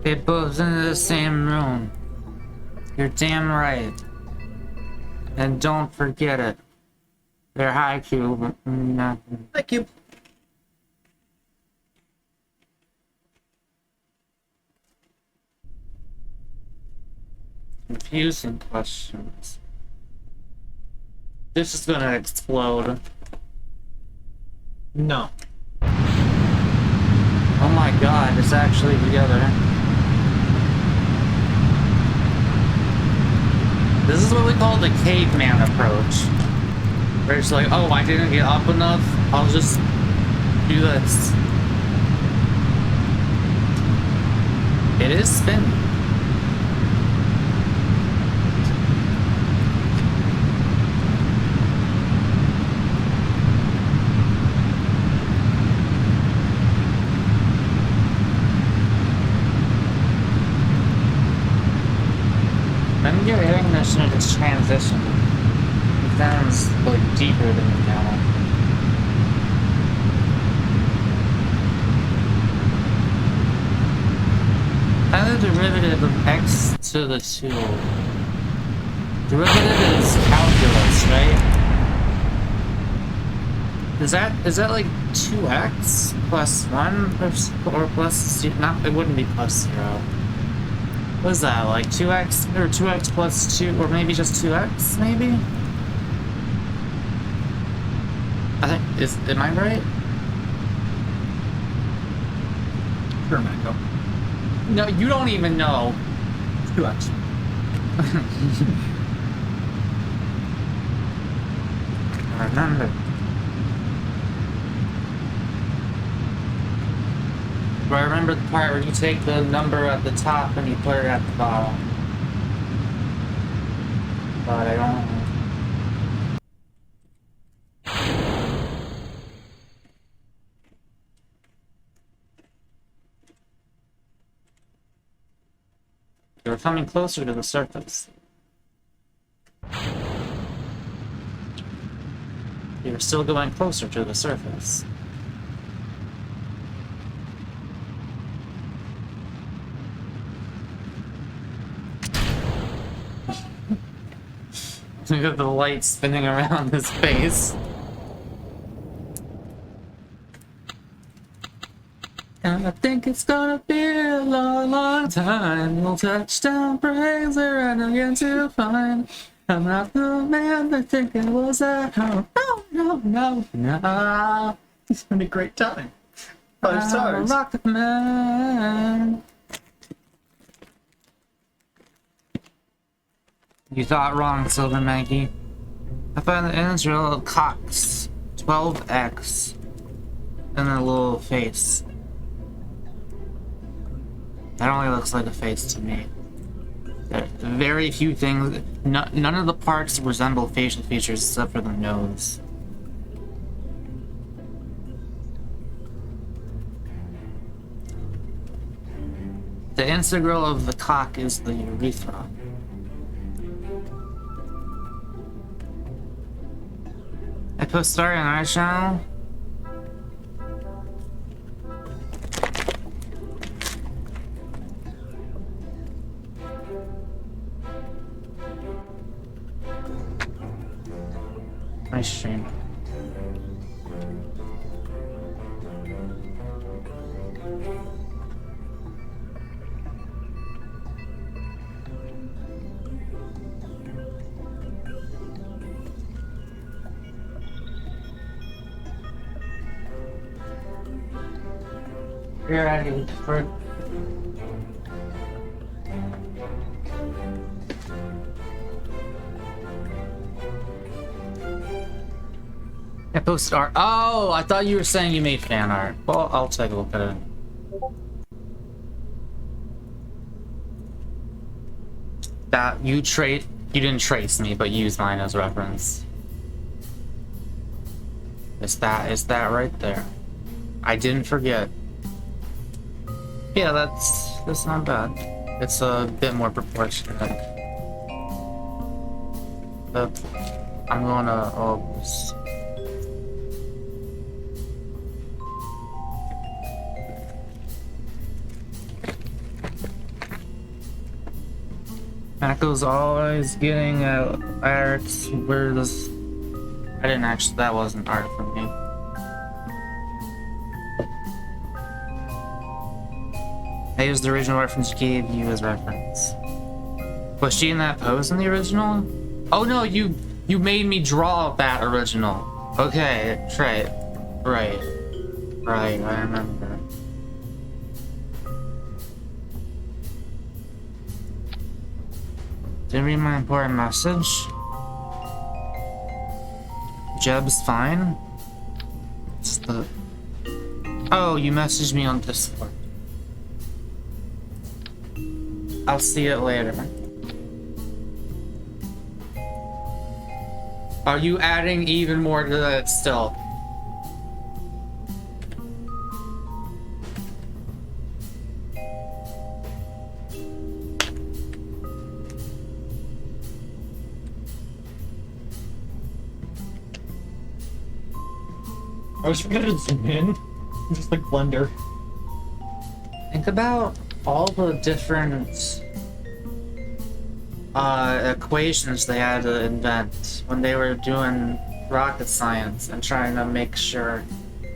They both in the same room. You're damn right. And don't forget it. They're high cube. Nothing. Thank you. Confusing questions. This is gonna explode. No. Oh my god, it's actually together. This is what we call the caveman approach. Where it's like, oh, I didn't get up enough, I'll just do this. It is spinning. Let me get recognition of its transition. It sounds like deeper than me now. Find the derivative of x to the 2. Derivative is calculus, right? Is that like 2x plus 1 or plus 0? Not, it wouldn't be plus 0. What is that, like 2x or 2x plus 2, or maybe just 2x, maybe? I think, am I right? Sure, Mako. No, you don't even know. 2x. I remember. But I remember the part where you take the number at the top and you put it at the bottom. But I don't... You're coming closer to the surface. You're still going closer to the surface. Look at the light spinning around his face. And I think it's gonna be a long, long time. We'll touch down, praise her, and again to find I'm not the man they think it was at home. No, no, no, no. It's been a great time. 5 stars. Rocket Man. You thought wrong, Silver Maggie. I found the Israel of Cox 12X and a little face. That only looks like a face to me. Very few things. None of the parts resemble facial features except for the nose. The integral of the cock is the urethra. I post story on our channel. Nice stream. You're ready for I posted art. Oh, I thought you were saying you made fan art. Well, I'll take a look at it. That you didn't trace me, but use mine as reference. Is that right there? I didn't forget. Yeah, that's not bad. It's a bit more proportionate. But I'm gonna Echo's always getting art where this. I didn't actually. That wasn't art for me. I used the original reference she gave you as reference. Was she in that pose in the original? Oh no, you made me draw that original. Okay, right, I remember. Didn't read my important message. Jeb's fine. It's the. Oh, you messaged me on Discord. I'll see it later. Are you adding even more to that still? I was forgetting to zoom in. Just like Blender. Think about all the different equations they had to invent when they were doing rocket science and trying to make sure,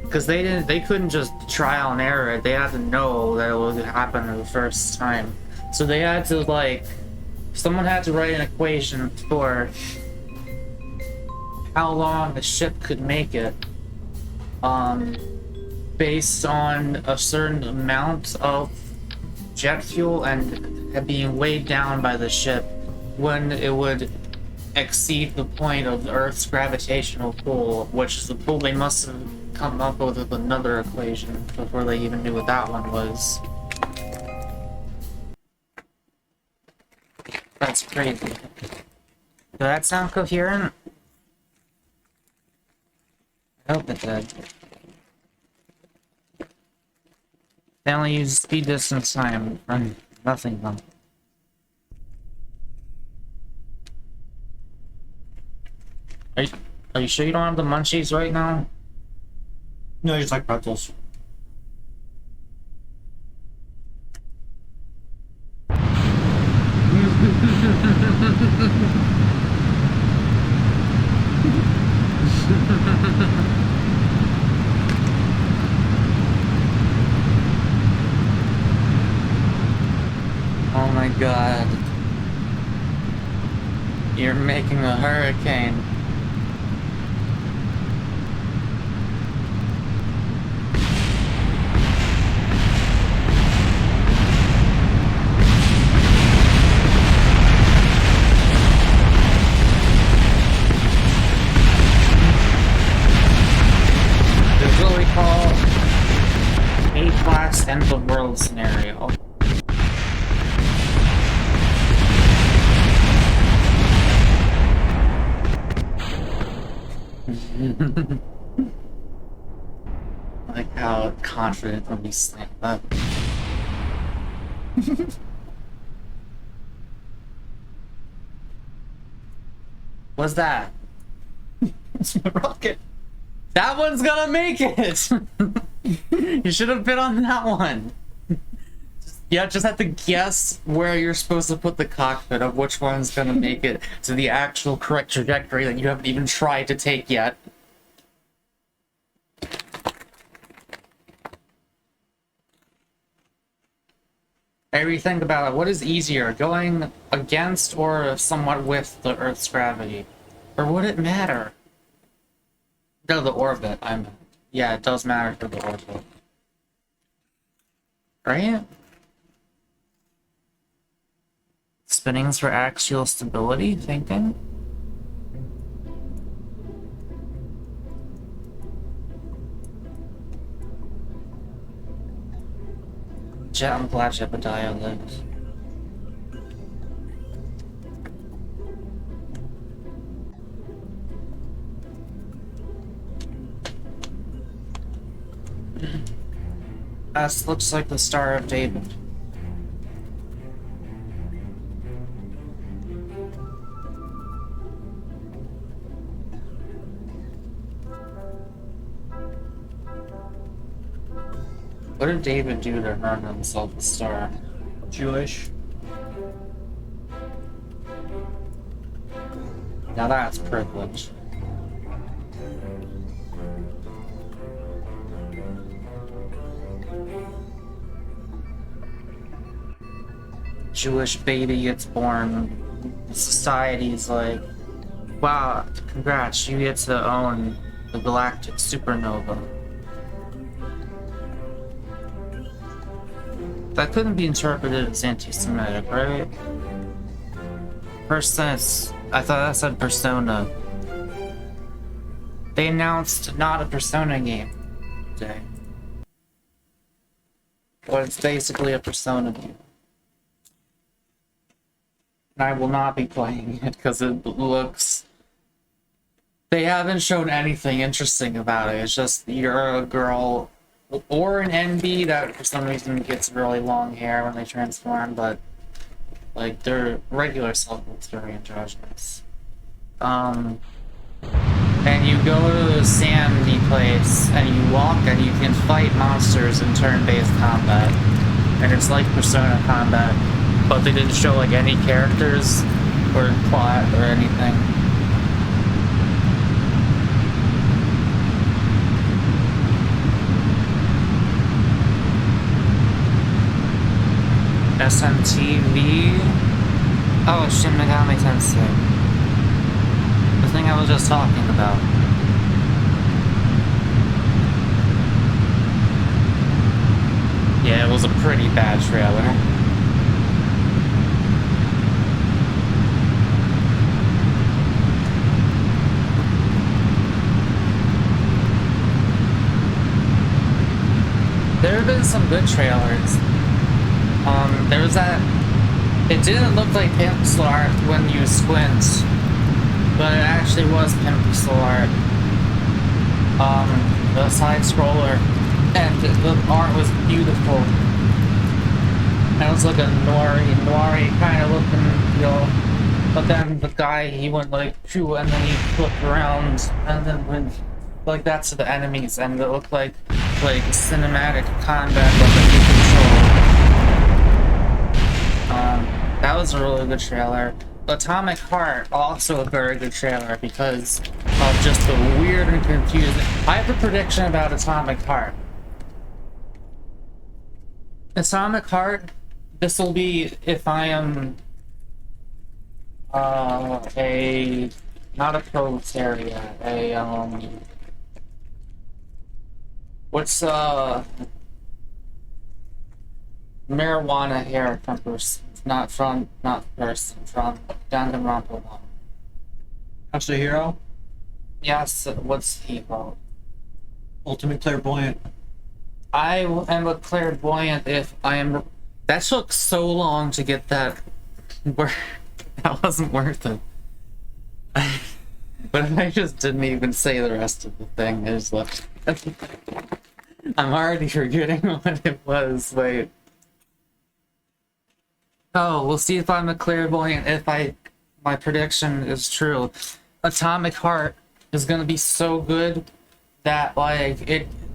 because they couldn't just trial and error it. They had to know that it would happen the first time, so they had to someone had to write an equation for how long the ship could make it, based on a certain amount of jet fuel and being weighed down by the ship when it would exceed the point of the Earth's gravitational pull, which is the pull. They must have come up with another equation before they even knew what that one was. That's crazy. Does that sound coherent? I hope it did. They only use speed, distance, time, and nothing though. Are you sure you don't have the munchies right now? No, I just like pretzels. Oh my god. You're making a hurricane. confident when we saying that. What's that? It's my rocket. That one's gonna make it! You should have been on that one. Just have to guess where you're supposed to put the cockpit of which one's gonna make it to the actual correct trajectory that you haven't even tried to take yet. Every think about it, what is easier, going against or somewhat with the Earth's gravity? Or would it matter? No, the orbit, I meant. Yeah, it does matter for the orbit. Right? Spinnings for axial stability, thinking? Jet, I'm glad Jebediah lives. This looks like the Star of David. What did David do to earn himself a star? Jewish. Now that's privilege. Jewish baby gets born. Society's like, wow, congrats, you get to own the galactic supernova. That couldn't be interpreted as anti-Semitic, right? First sense, I thought that said Persona. They announced not a Persona game today. But it's basically a Persona game. And I will not be playing it because it looks... They haven't shown anything interesting about it. It's just you're a girl or an enby that for some reason gets really long hair when they transform, but like their regular self looks very androgynous. And you go to the sandy place and you walk and you can fight monsters in turn-based combat. And it's like Persona combat, but they didn't show like any characters or plot or anything. SMTV? Oh, Shin Megami Tensei. The thing I was just talking about. Yeah, it was a pretty bad trailer. There have been some good trailers. There was that... It didn't look like pixel art when you squint, but it actually was pixel art. The side scroller, and the art was beautiful. It was like a noir kind of looking feel. But then the guy, he went like, phew, and then he flipped around, and then went like that to the enemies, and it looked like cinematic combat that you control. That was a really good trailer. Atomic Heart, also a very good trailer because of just the weird and confusing. I have a prediction about Atomic Heart. Atomic Heart, this will be if I am not a proletariat, what's marijuana hair from person, not person, from Danganronpa 1. That's a hero? Yes, what's he called? Ultimate Clairvoyant. I am a clairvoyant if I am... That took so long to get that... That wasn't worth it. But I just didn't even say the rest of the thing. I just left. I'm already forgetting what it was. Wait. Oh, we'll see if I'm a clairvoyant. If my prediction is true. Atomic Heart is gonna be so good that like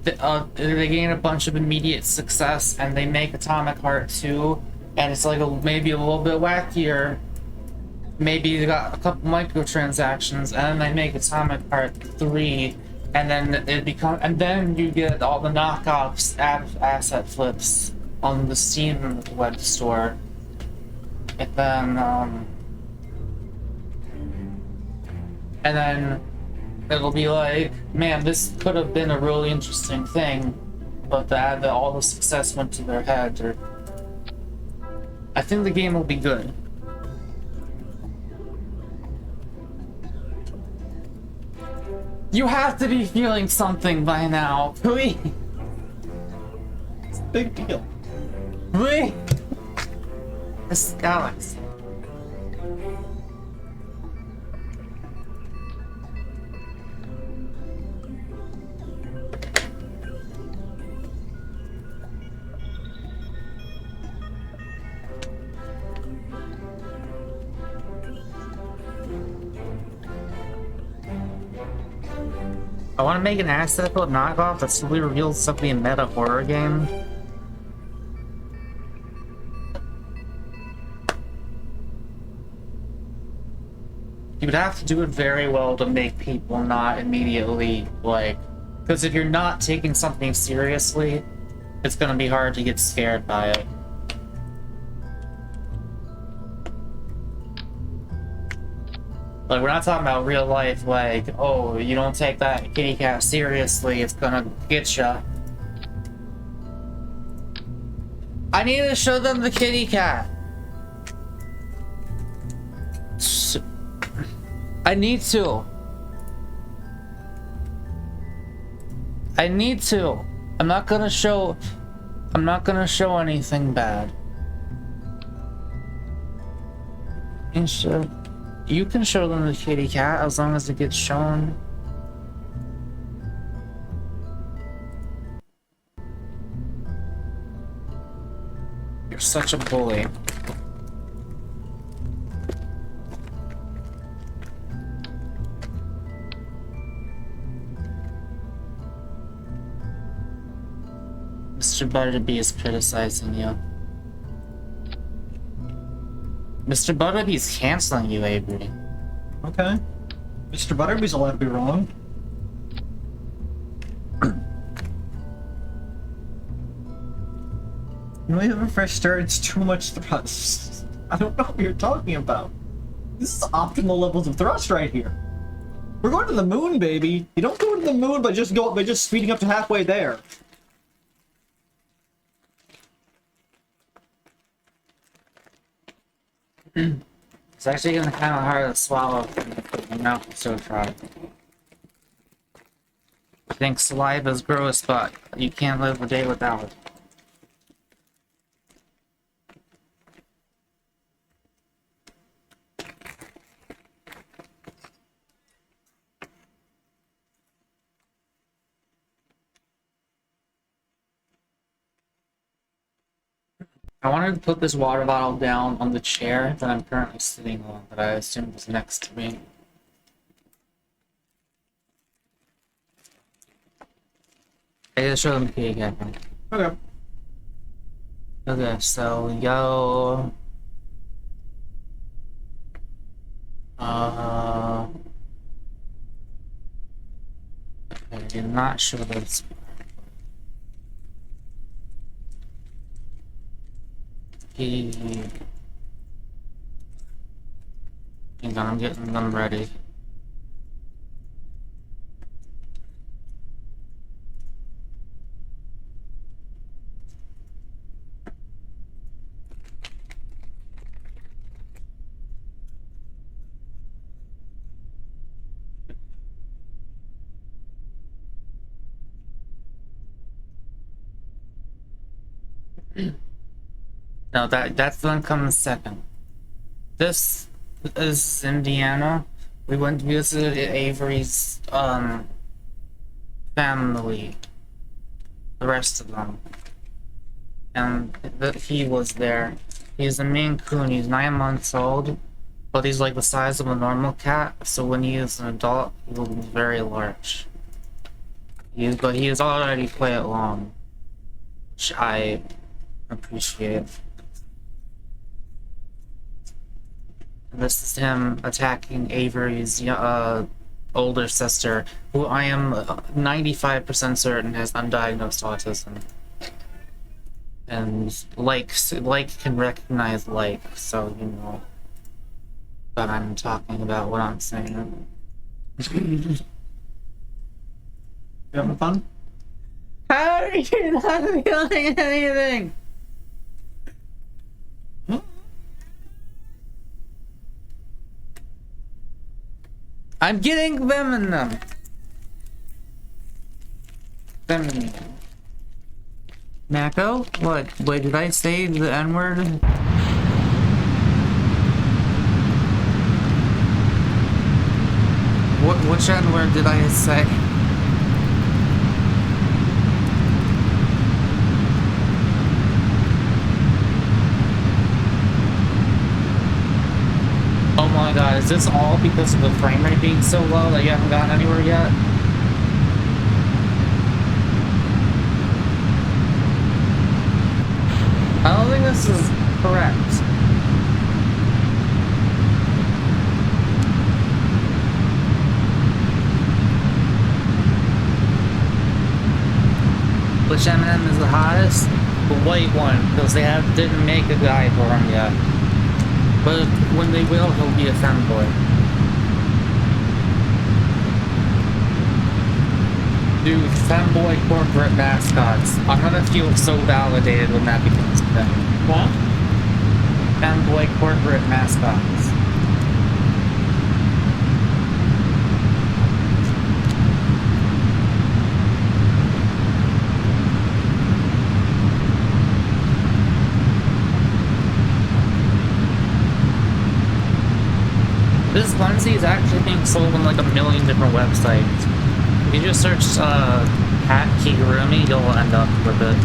they gain a bunch of immediate success, and they make Atomic Heart 2, and it's like maybe a little bit wackier. Maybe they got a couple microtransactions, and then they make Atomic Heart 3, and then you get all the knockoffs asset flips on the Steam web store. And then it'll be like, man, this could have been a really interesting thing, but all the success went to their head. Or I think the game will be good. You have to be feeling something by now, please. It's a big deal. Please. This Alex. I want to make an asset flip knockoff that slowly reveals itself to be a meta horror game. You would have to do it very well to make people not immediately, like... Because if you're not taking something seriously, it's gonna be hard to get scared by it. Like, we're not talking about real life, like, oh, you don't take that kitty cat seriously, it's gonna get ya. I need to show them the kitty cat. I need to. I'm not gonna show anything bad. You can show them the kitty cat as long as it gets shown. You're such a bully. Mr. Butterby is criticizing you. Mr. Butterby's canceling you, Avery. Okay. Mr. Butterby's allowed to be wrong. You have a fresh start, it's too much thrust. I don't know what you're talking about. This is optimal levels of thrust right here. We're going to the moon, baby. You don't go to the moon by just speeding up to halfway there. It's actually gonna kind of hard to swallow my mouth is so dry. I think saliva is gross, but you can't live a day without it. I wanted to put this water bottle down on the chair that I'm currently sitting on, that I assumed was next to me. I gotta show them the key again. Okay. Okay, so we go. Okay, I'm not sure that's. Hang on, I'm getting them ready. No, that's the one coming second. This is Indiana. We went to visit Avery's family. the rest of them. And he was there. He's a Maine Coon. He's 9 months old, but he's like the size of a normal cat. So when he is an adult, he will be very large. But he is already quite long, which I appreciate. And this is him attacking Avery's older sister, who I am 95% certain has undiagnosed autism. And like can recognize like, so you know that I'm talking about what I'm saying. You having fun? How are you not feeling anything? I'm getting them in them. Mako? What? Wait, did I say the N-word? Which N-word did I say? Oh my god, is this all because of the frame rate being so low that you haven't gotten anywhere yet? I don't think this is correct. Which M&M is the hottest? The white one, because they didn't make a guy for him yet. But when they will, he'll be a femboy. Dude, femboy corporate mascots. I'm gonna feel so validated when that becomes a thing. What? Femboy corporate mascots. This onesie is actually being sold on like 1 million different websites. If you just search Hat Kigurumi, you'll end up with it.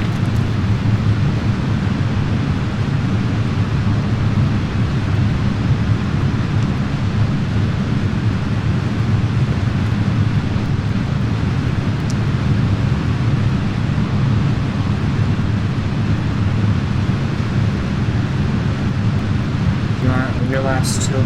You want your last two?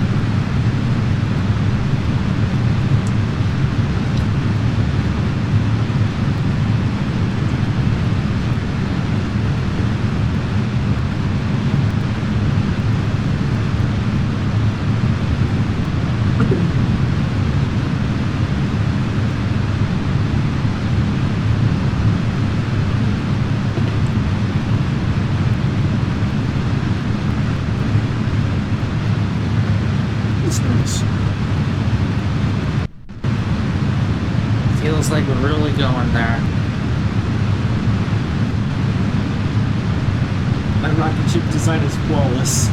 Feels like we're really going there. My rocket ship design is flawless.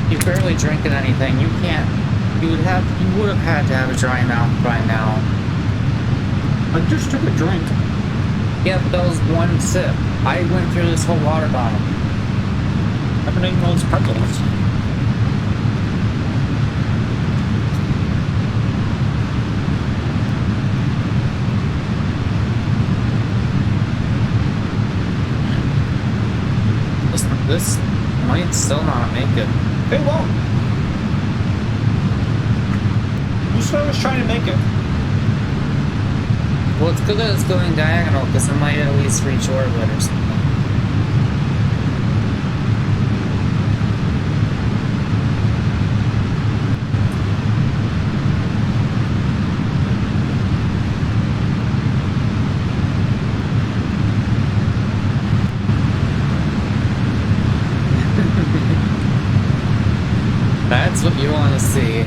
You're barely drinking anything. You can't. You would have had to have a dry mouth by now. I just took a drink. Yeah, but that was one sip. I went through this whole water bottle. I've been eating those pretzels. This might still not make it. It won't. Who said I was trying to make it? Well, it's good that it's going diagonal, because it might at least reach orbit or something. That's what you want to see.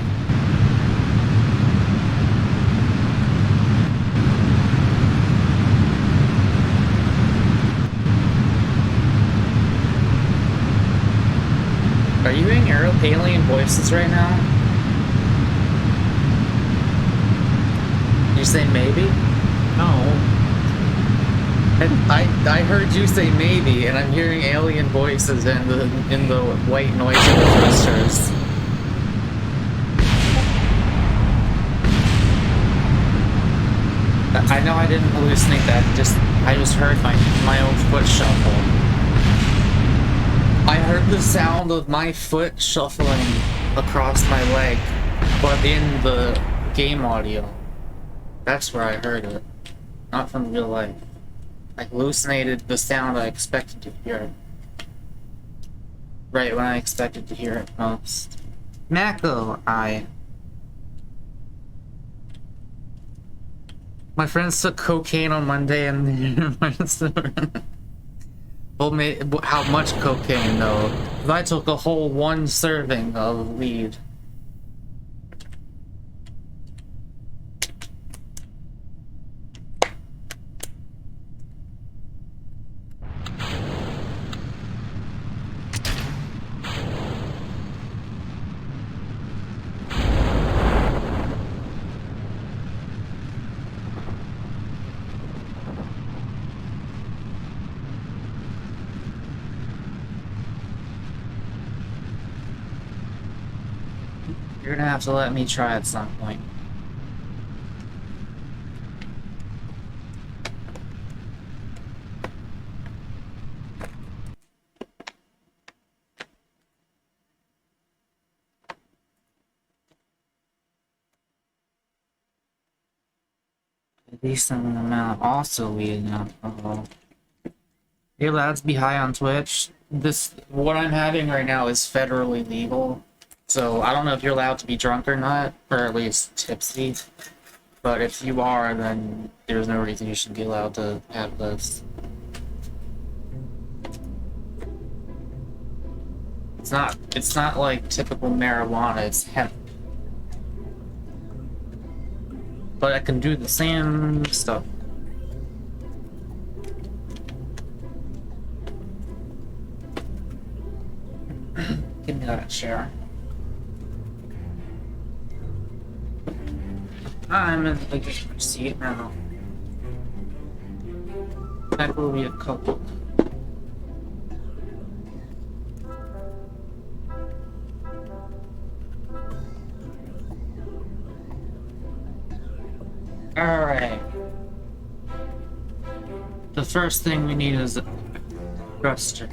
Are you being alien voices right now? You say maybe? No. I heard you say maybe, and I'm hearing alien voices in the white noise of the thrusters. I know I didn't hallucinate that. I just heard my own foot shuffle. I heard the sound of my foot shuffling across my leg, but in the game audio. That's where I heard it, not from real life. I hallucinated the sound I expected to hear. Right when I expected to hear it most. Mako, my friends took cocaine on Monday and told me how much cocaine though. I took a whole 1 serving of weed. You're gonna have to let me try at some point. A decent amount also weed and alcohol. You're allowed to be high on Twitch. What I'm having right now is federally legal. So I don't know if you're allowed to be drunk or not, or at least tipsy. But if you are, then there's no reason you should be allowed to have this. It's not like typical marijuana, it's hemp. But I can do the same stuff. Give me that chair. I'm in the driver's seat now. That will be a couple. Alright. The first thing we need is a thruster.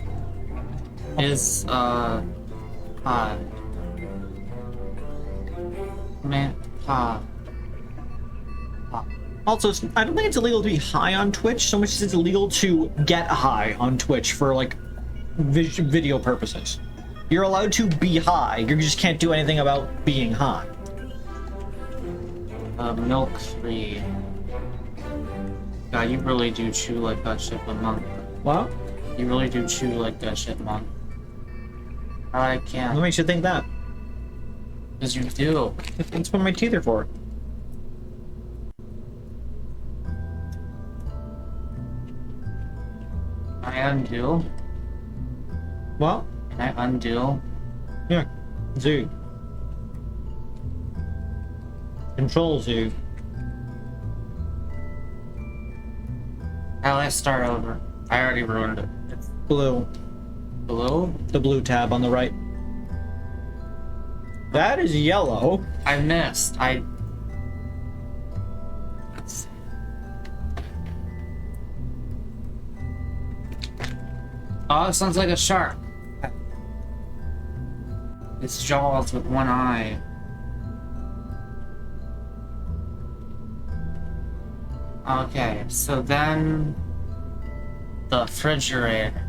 Also, I don't think it's illegal to be high on Twitch so much as it's illegal to get high on Twitch for like video purposes. You're allowed to be high, you just can't do anything about being high. Milk free. God, you really do chew like that shit a month. What? You really do chew like that shit, man. I can't. What makes you think that? Because you do. That's what my teeth are for. I undo. What? Can I undo? Yeah. Z. Control Z. How do I start over? I already ruined it. It's Blue. blue? The blue tab on the right. That is yellow. I missed. Oh, it sounds like a shark. It's Jaws with one eye. Okay, so then the refrigerator.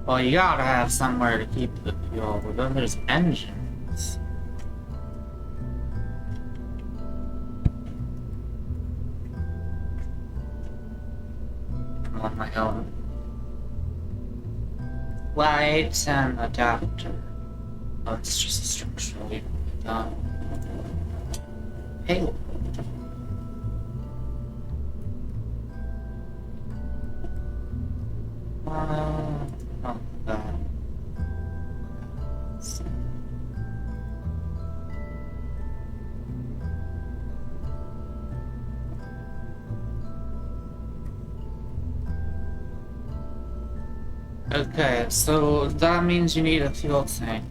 Well, you gotta have somewhere to keep the fuel, but then there's engines. I'm on my own. Light and adapter. Oh, it's just a structural unit. Not that. Okay, so that means you need a fuel tank.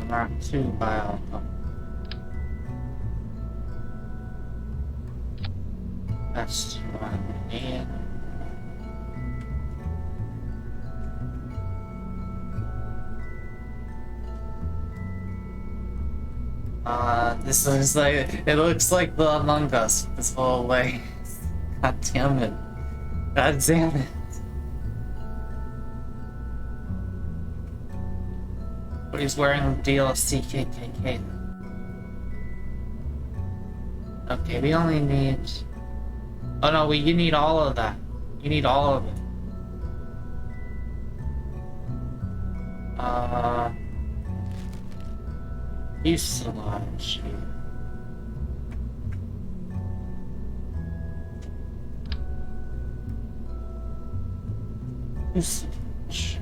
Mark II bio. That's what I need. This is like, it looks like the Among Us this whole way. God damn it. God damn it. But he's wearing DLC KKK. Okay, we only need... Oh no, you need all of that. You need all of it. Fuselage. Fuselage.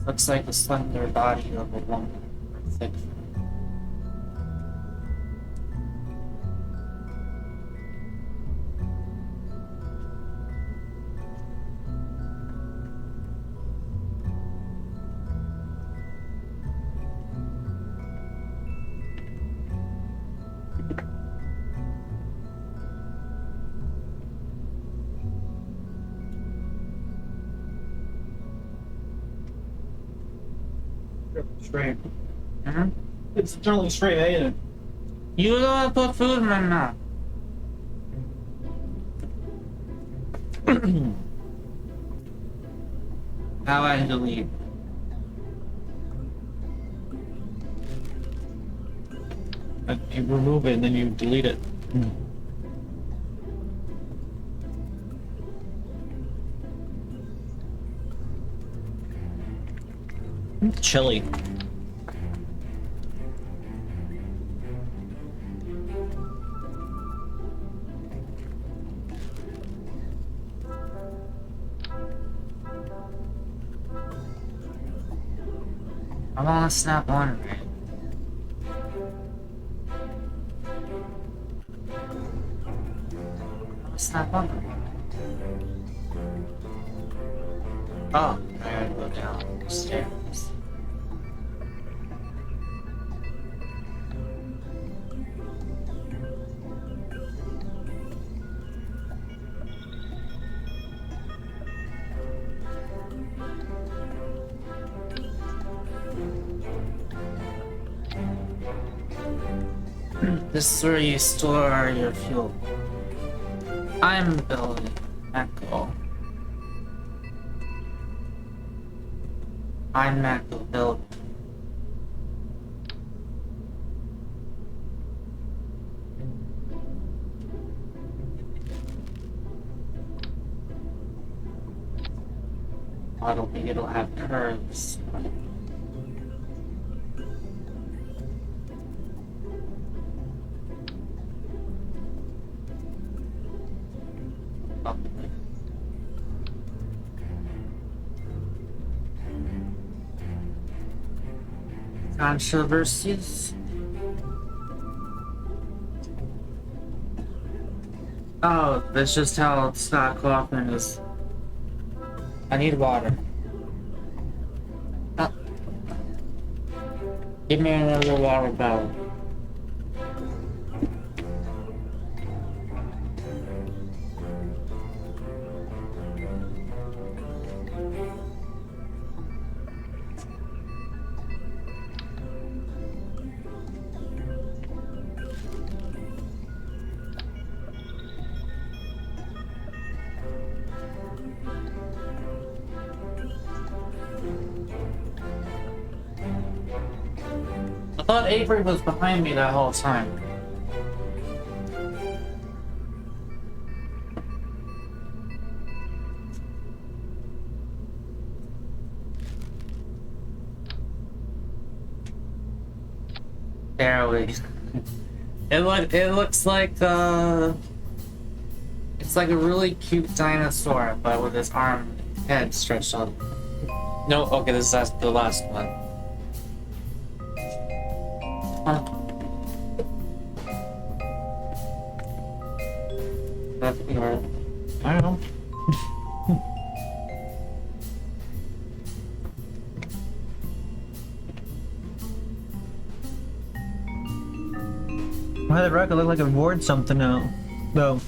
Looks like the slender body of a woman, or thick. Straight. Mm-hmm. It's generally straight, ain't it? You don't put food in my mouth. How I delete? You remove it and then you delete it. Chili. I want to snap on right. Snap on. Oh, I gotta go down the stairs. This is where you store your fuel. I'm building Echo. I'm Echo building. I don't think it'll have curves. Controversies. Oh, that's just how Scott Kaufman is. I need water. Ah. Give me another water bottle. thought Avery was behind me that whole time. Barely. It looks like it's like a really cute dinosaur, but with his head stretched out. No, okay, this is the last one. Huh. That's weird. I don't know. Why the rocket look like it bored something out, though?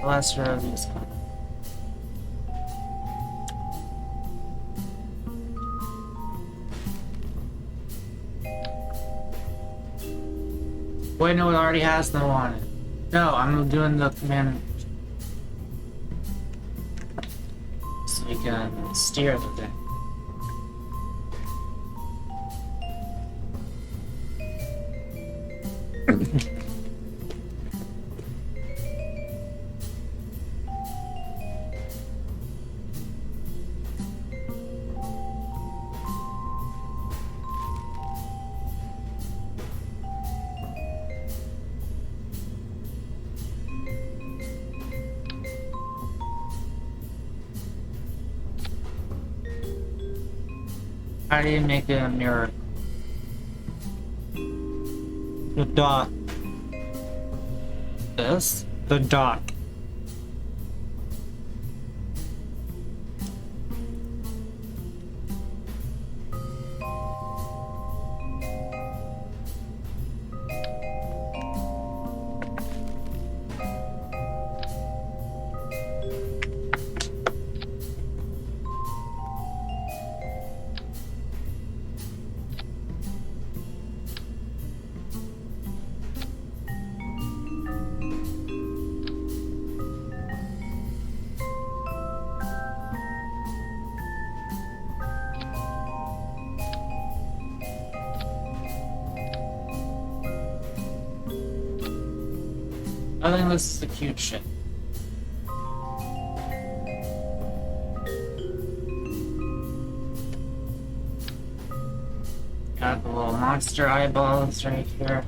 Last row of these. Wait, no, it already has no on it. No, I'm doing the command. So you can steer the thing. How do you make it a mirror? The dot. This? The dot. I think this is the cute shit. Got the little monster eyeballs right here.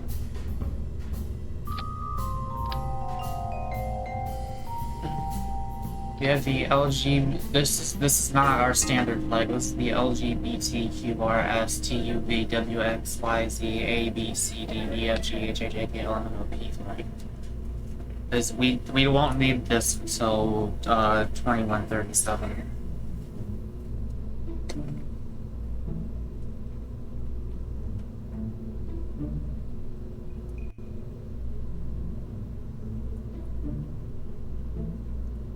We have the LG. This is not our standard flag. This is the LGBTQRSTUVWXYZABCDEFGHHJKLMNOP flag. Because we won't need this until 2137.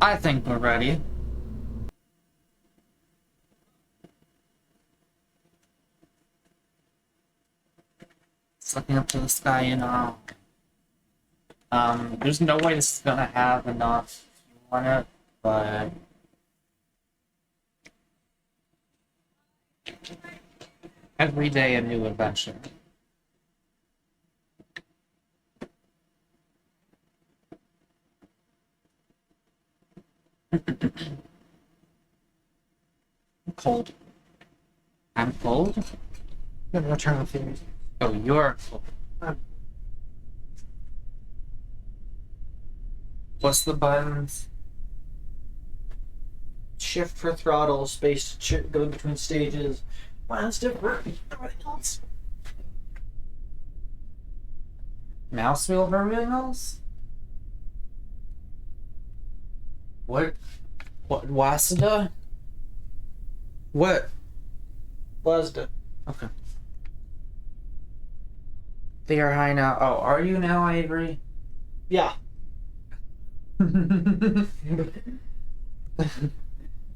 I think we're ready. It's looking up to the sky and there's no way this is gonna have enough fuel on it, but every day a new adventure. I'm cold. I'm cold? I'm gonna turn off the music. Oh, you're cold. What's the buttons? Shift for throttle, space to go between stages. Wow, that's different. Everything else. Mouse wheel wheels? What? What? Waseda? What? Lazda. Okay. They are high now. Oh, are you now, Avery? Yeah.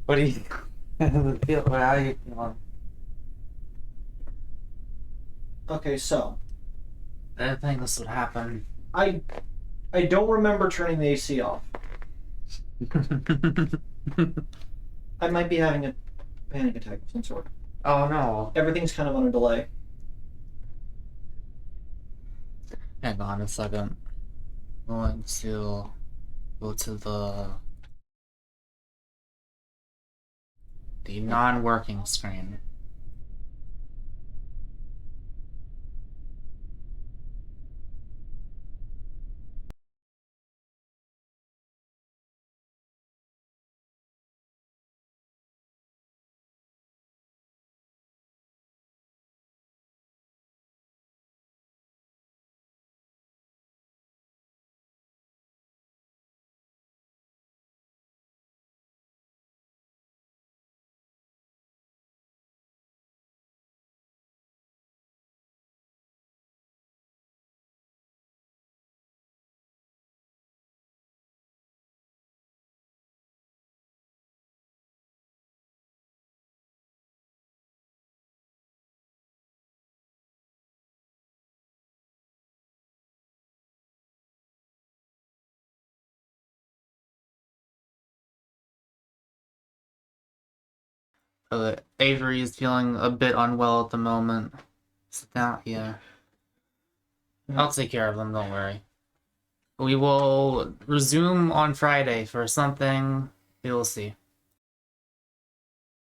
What do you feel? How are you feeling? Okay, so I didn't think this would happen. I don't remember turning the AC off. I might be having a panic attack of some sort. Oh no. Everything's kind of on a delay. Hang on a second. I'm going to go to the non-working screen. Avery is feeling a bit unwell at the moment. Sit down here. I'll take care of them, don't worry. We will resume on Friday for something we will see.